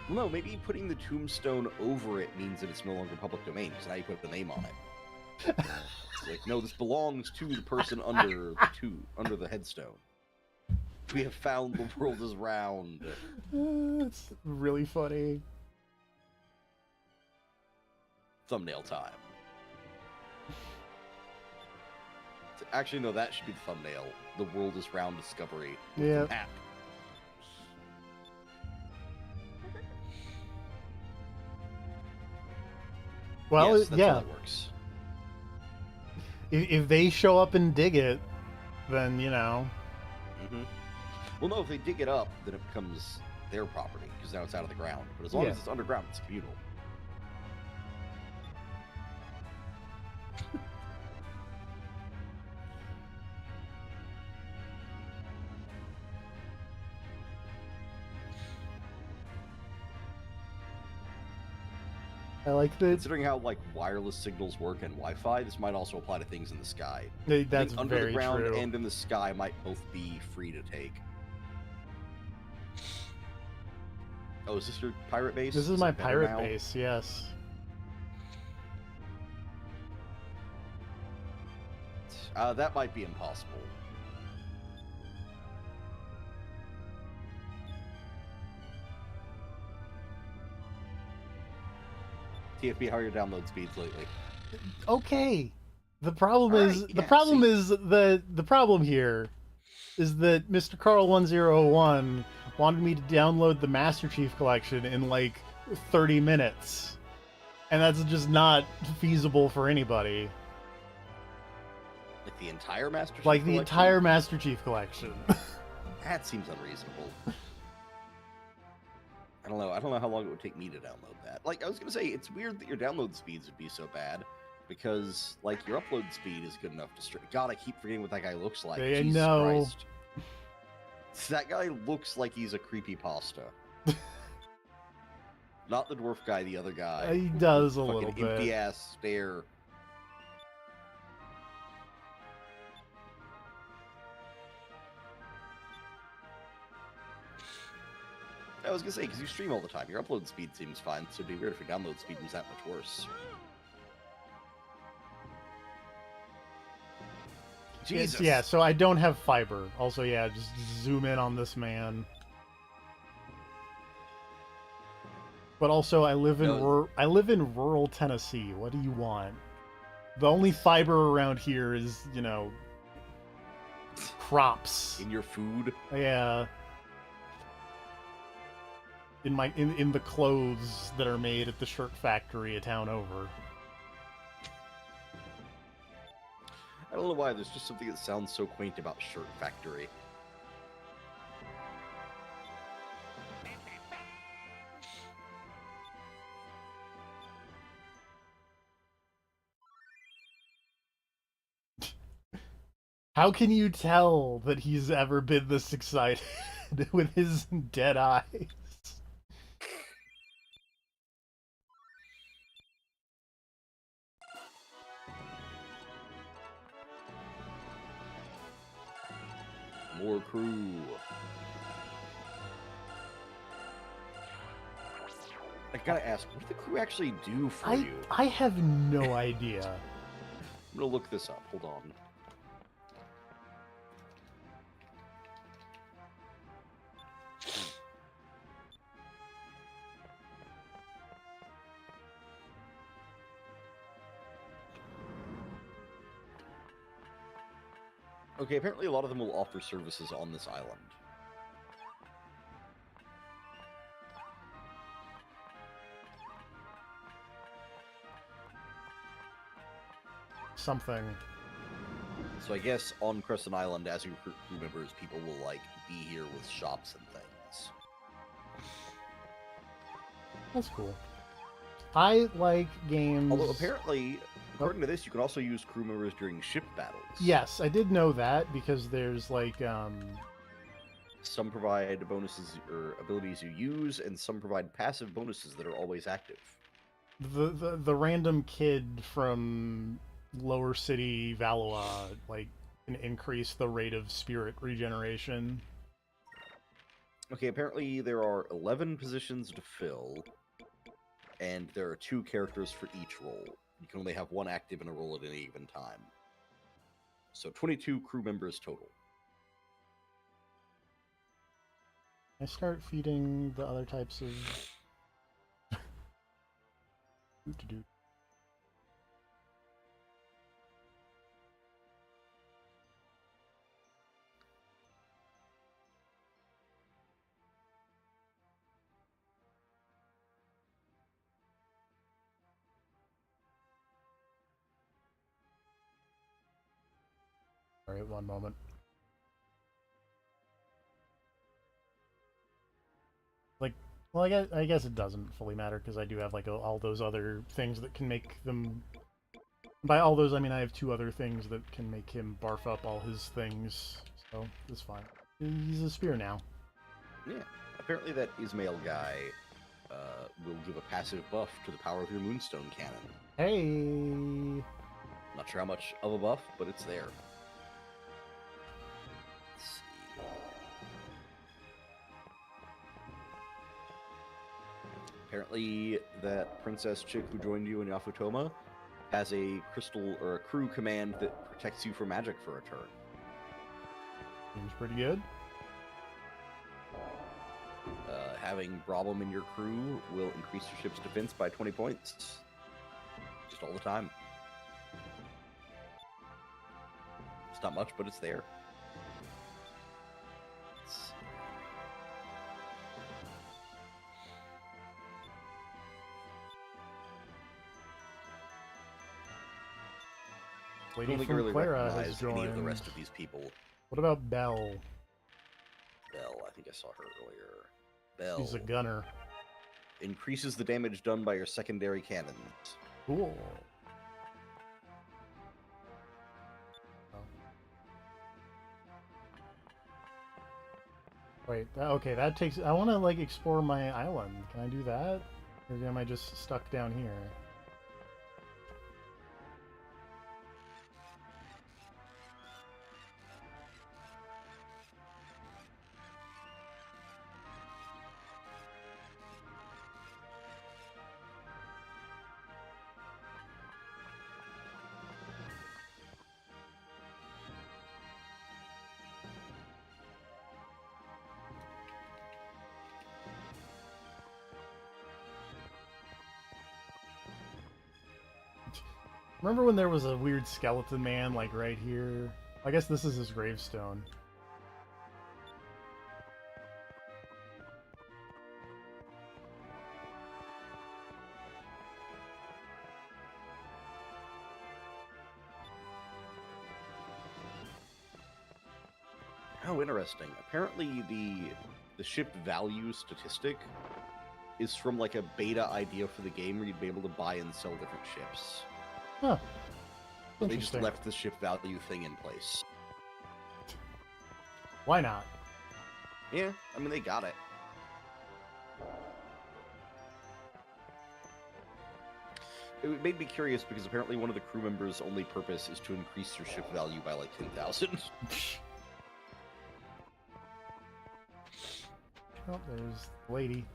Well, no, maybe putting the tombstone over it means that it's no longer public domain, because now you put the name on it. It's like, no, this belongs to the person under the headstone. We have found the world is round. It's really funny. Thumbnail time. Actually, no, that should be the thumbnail. The world is round discovery. Yeah. Map. Well, yes, that's yeah. how that works. If they show up and dig it, then, Mm-hmm. Well, no, if they dig it up, then it becomes their property, because now it's out of the ground. But as long as it's underground, it's communal. I like that. Considering how wireless signals work and Wi-Fi, this might also apply to things in the sky. That's under very the ground true. and in the sky might both be free to take. Oh, is this your pirate base? This is my it better pirate now? base, yes. That might be impossible. TFB, how are your download speeds lately? Okay. The problem All is right, the yeah, problem see. is the problem here is that Mr. Carl 1001 wanted me to download the Master Chief Collection in 30 minutes. And that's just not feasible for anybody. Like the entire Master Chief The Collection? entire Master Chief Collection. That seems unreasonable. I don't know how long it would take me to download that. I was gonna say, it's weird that your download speeds would be so bad, because your upload speed is good enough to God, I keep forgetting what that guy looks like. I Jesus know. Christ. That guy looks like he's a creepypasta. Not the dwarf guy, the other guy. He with does the a little fucking bit. empty ass stare. I was gonna say, because you stream all the time, your upload speed seems fine, so it'd be weird if your download speed was that much worse. Jesus. Yeah, so I don't have fiber. Also, yeah, just zoom in on this man. But also, I live in rural Tennessee. What do you want? The only fiber around here is, crops. In your food? Yeah. In the clothes that are made at the shirt factory a town over. I don't know why, there's just something that sounds so quaint about Shirt Factory. How can you tell that he's ever been this excited with his dead eyes? More crew. I gotta ask, what do the crew actually do for you? I have no idea. I'm gonna look this up. Hold on. Okay, apparently a lot of them will offer services on this island. Something. So I guess on Crescent Island, as you recruit crew members, people will, like, be here with shops and things. That's cool. I like games. Although apparently, according to this, you can also use crew members during ship battles. Yes, I did know that because there's like Some provide bonuses or abilities you use, and some provide passive bonuses that are always active. the random kid from Lower City Valois like can increase the rate of spirit regeneration. Okay, apparently there are 11 positions to fill, and there are 2 characters for each role. You can only have one active in a role at any given time. So 22 crew members total. I start feeding the other types of. Do. All right, one moment. Like, well, I guess it doesn't fully matter because I do have like all those other things that can make them. By all those, I mean I have 2 other things that can make him barf up all his things, so it's fine. He's a spear now. Yeah. Apparently that Ismail guy will give a passive buff to the power of your Moonstone Cannon. Hey! Not sure how much of a buff, but it's there. Let's see. Apparently that princess chick who joined you in Yafutoma has a crystal or a crew command that protects you from magic for a turn. Seems pretty good. Having Brabham in your crew will increase your ship's defense by 20 points. Just all the time. It's not much, but it's there. Let's see. Lady Don't think I from really Clara has recognize any of the joined. rest of these people. What about Belle? Belle, I think I saw her earlier. Belle She's a gunner. increases the damage done by your secondary cannons. Cool. Oh. Wait, okay, that takes. I want to like explore my island. Can I do that? Or am I just stuck down here? Remember when there was a weird skeleton man like right here? I guess this is his gravestone. Oh, interesting. Apparently the ship value statistic is from like a beta idea for the game where you'd be able to buy and sell different ships. Huh. They just Interesting. left the ship value thing in place. Why not? Yeah, I mean they got it. It made me curious because apparently one of the crew members' only purpose is to increase your ship value by like 10,000. Oh, there's the lady.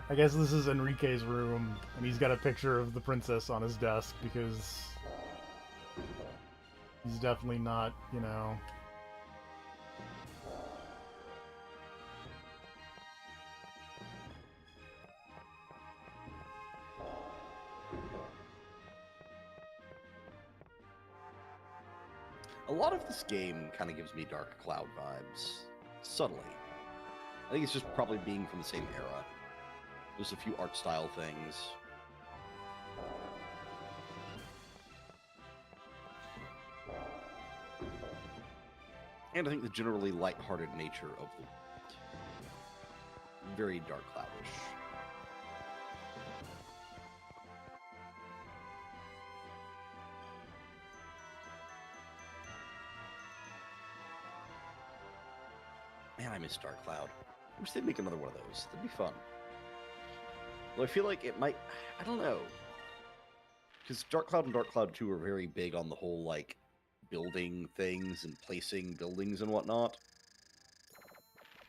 I guess this is Enrique's room, and he's got a picture of the princess on his desk because he's definitely not, you know... A lot of this game kind of gives me Dark Cloud vibes. Subtly. I think it's just probably being from the same era. There's a few art style things. And I think the generally light-hearted nature of the world. Very Dark Cloudish. Man, I miss Dark Cloud. I wish they'd make another one of those. That'd be fun. Well, I feel like it might... I don't know. Because Dark Cloud and Dark Cloud 2 are very big on the whole, like, building things and placing buildings and whatnot.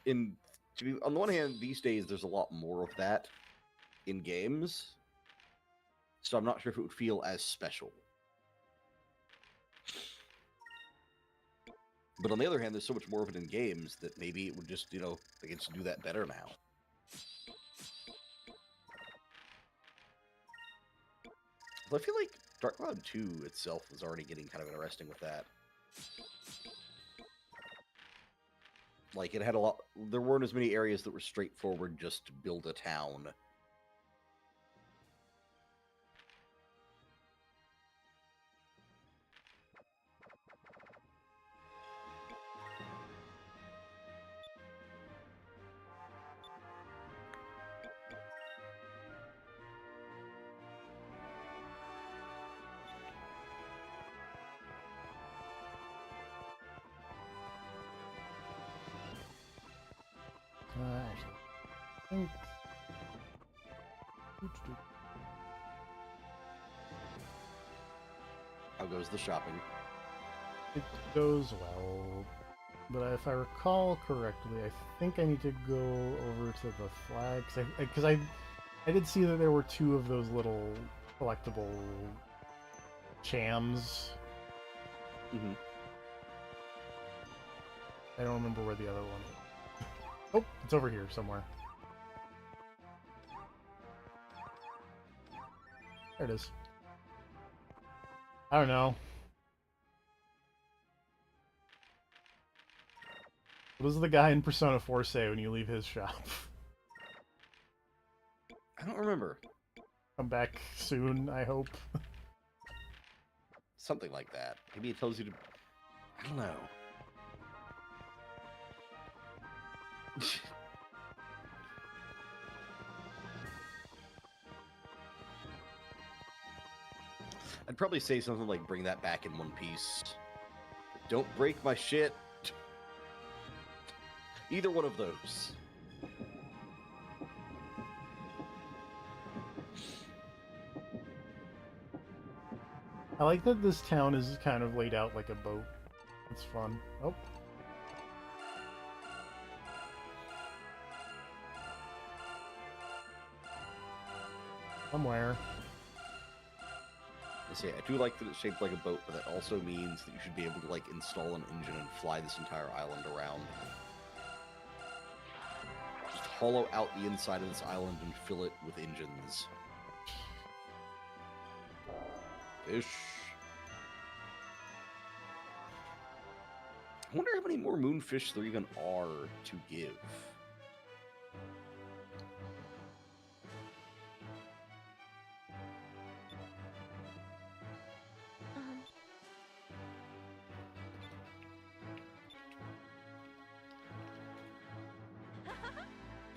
On the one hand, these days, there's a lot more of that in games. So I'm not sure if it would feel as special. But on the other hand, there's so much more of it in games that maybe it would just, you know, they can just do that better now. But I feel like Dark Cloud 2 itself was already getting kind of interesting with that. Like, it had a lot... There weren't as many areas that were straightforward just to build a town. Actually, I think... How goes the shopping? It goes well, but if I recall correctly, I think I need to go over to the flags, because I did see that there were two of those little collectible chams. Mm-hmm. I don't remember where the other one is. Oh, it's over here somewhere. There it is. I don't know. What does the guy in Persona 4 say when you leave his shop? I don't remember. Come back soon, I hope. Something like that. Maybe it tells you to... I don't know. I'd probably say something like, bring that back in one piece. Don't break my shit. Either one of those. I like that this town is kind of laid out like a boat. It's fun. Oh. Somewhere. I say, I do like that it's shaped like a boat, but that also means that you should be able to, like, install an engine and fly this entire island around. Just hollow out the inside of this island and fill it with engines. Fish. I wonder how many more moonfish there even are to give.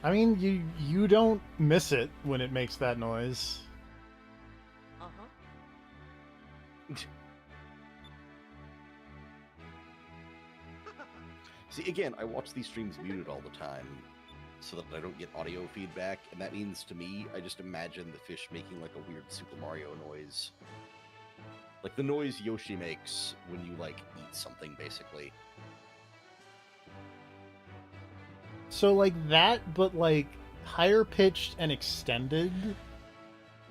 I mean, you don't miss it when it makes that noise. See, again, I watch these streams muted all the time so that I don't get audio feedback, and that means to me, I just imagine the fish making like a weird Super Mario noise. Like the noise Yoshi makes when you, like, eat something, basically. So like that, but like higher pitched and extended.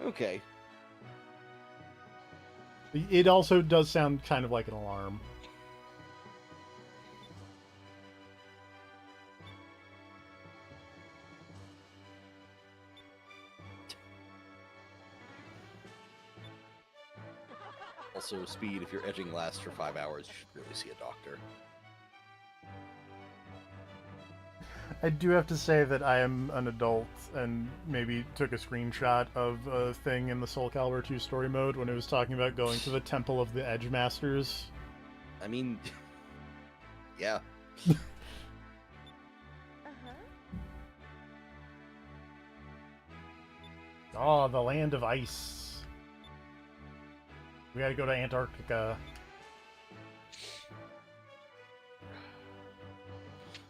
Okay. It also does sound kind of like an alarm. Also, Speed, if your edging lasts for 5 hours, you should really see a doctor. I do have to say that I am an adult and maybe took a screenshot of a thing in the Soul Calibur 2 story mode when it was talking about going to the Temple of the Edge Masters. I mean, yeah. Oh, the land of ice. We gotta go to Antarctica.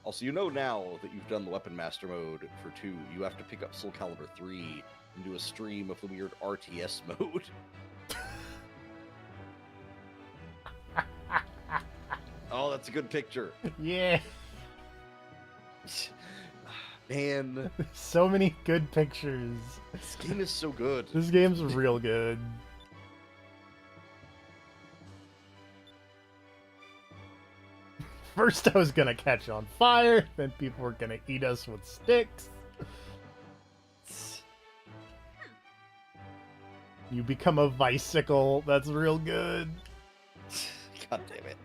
Also, you know now that you've done the Weapon Master mode for 2, you have to pick up Soul Calibur 3 and do a stream of the weird RTS mode. Oh, that's a good picture. Yeah. Man, So many good pictures. this game is so good. This game's real good. First I was gonna catch on fire, then people were gonna eat us with sticks. You become a bicycle. That's real good. God damn it.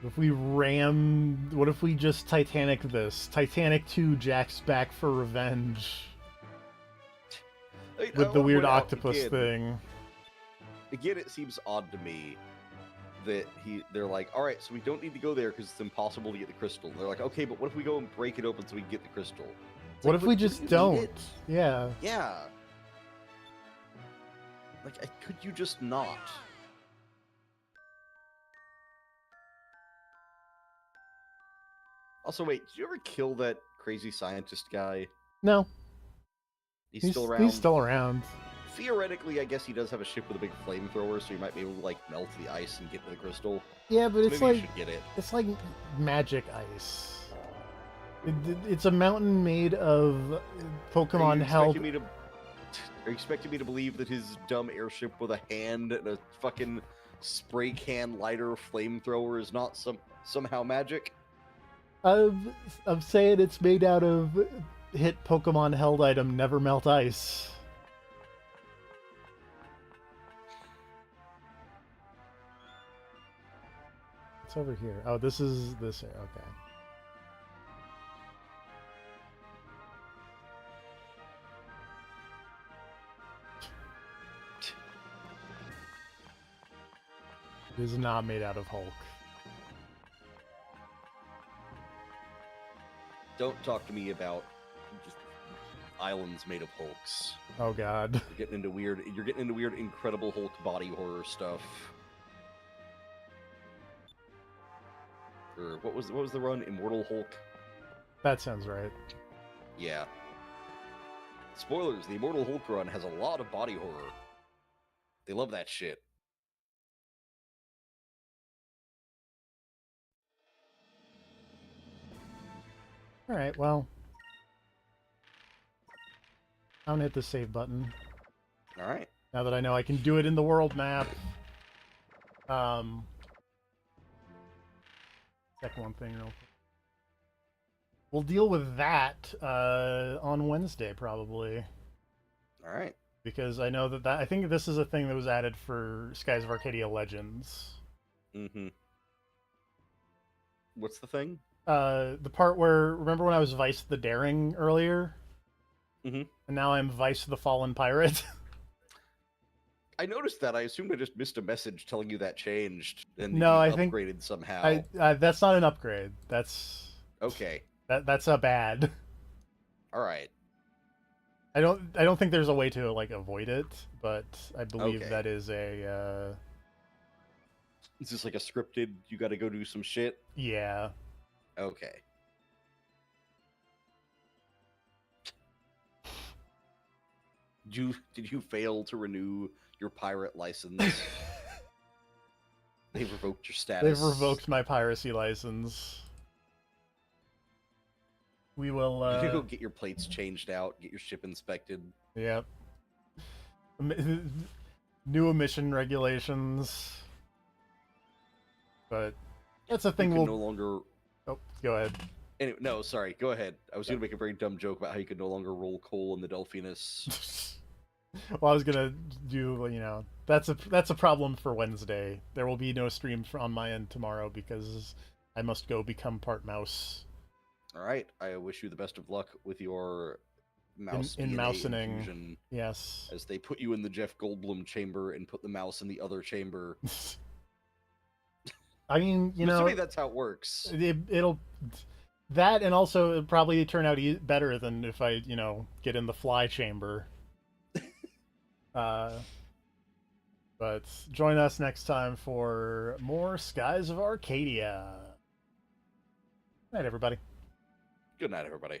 If we ram... What if we just Titanic this? Titanic 2 Jack's back for revenge. With the weird octopus thing. Again, it seems odd to me that they're like, all right, so we don't need to go there because it's impossible to get the crystal. They're like, okay, but what if we go and break it open so we can get the crystal? It's What like, if we but just you need don't? it. Yeah. Yeah. Like, could you just not? Also, wait, did you ever kill that crazy scientist guy? No. He's still around? He's still around. Theoretically, I guess he does have a ship with a big flamethrower, so you might be able to, like, melt the ice and get to the crystal. Yeah, but So it's maybe like... you should get it. It's like magic ice. It's a mountain made of Pokemon held... Are you expecting me to believe that his dumb airship with a hand and a fucking spray can lighter flamethrower is not somehow magic? I'm saying it's made out of hit Pokemon held item Never Melt Ice. It's over here. Oh, this is this here. Okay. It is not made out of Hulk. Don't talk to me about just islands made of Hulks. Oh god. You're getting into weird Incredible Hulk body horror stuff. Or what was the run? Immortal Hulk? That sounds right. Yeah. Spoilers, the Immortal Hulk run has a lot of body horror. They love that shit. Alright, well. I'm gonna hit the save button. Alright. Now that I know I can do it in the world map. Check one thing real quick. We'll deal with that on Wednesday, probably. Alright. Because I know that I think this is a thing that was added for Skies of Arcadia Legends. Mm-hmm. What's the thing? The part where, remember when I was Vice the Daring earlier? Mm-hmm. And now I'm Vice the Fallen Pirate? I noticed that. I assumed I just missed a message telling you that changed, and No, you I think upgraded somehow. that's not an upgrade. Okay. That's a bad. All right. I don't think there's a way to like avoid it, but I believe Okay. that is a Is this like a scripted? You got to go do some shit. yeah. Okay. Did you fail to renew your pirate license? They revoked your status. They've revoked my piracy license. We will You can go get your plates changed out, get your ship inspected. yep. New emission regulations. But that's a thing You can we'll no longer. Oh, go ahead. Anyway, no, sorry. Go ahead. I was gonna make a very dumb joke about how you could no longer roll coal in the Delphinus. Well, I was gonna do, that's a problem for Wednesday. There will be no stream on my end tomorrow because I must go become part mouse All right. I wish you the best of luck with your mouse in DNA mousening. infusion, Yes. as they put you in the Jeff Goldblum chamber and put the mouse in the other chamber. I mean, I'm assuming that's how it works. it'll that, and also it'll probably turn out better than if I, get in the fly chamber. But join us next time for more Skies of Arcadia. Night, everybody. Good night, everybody.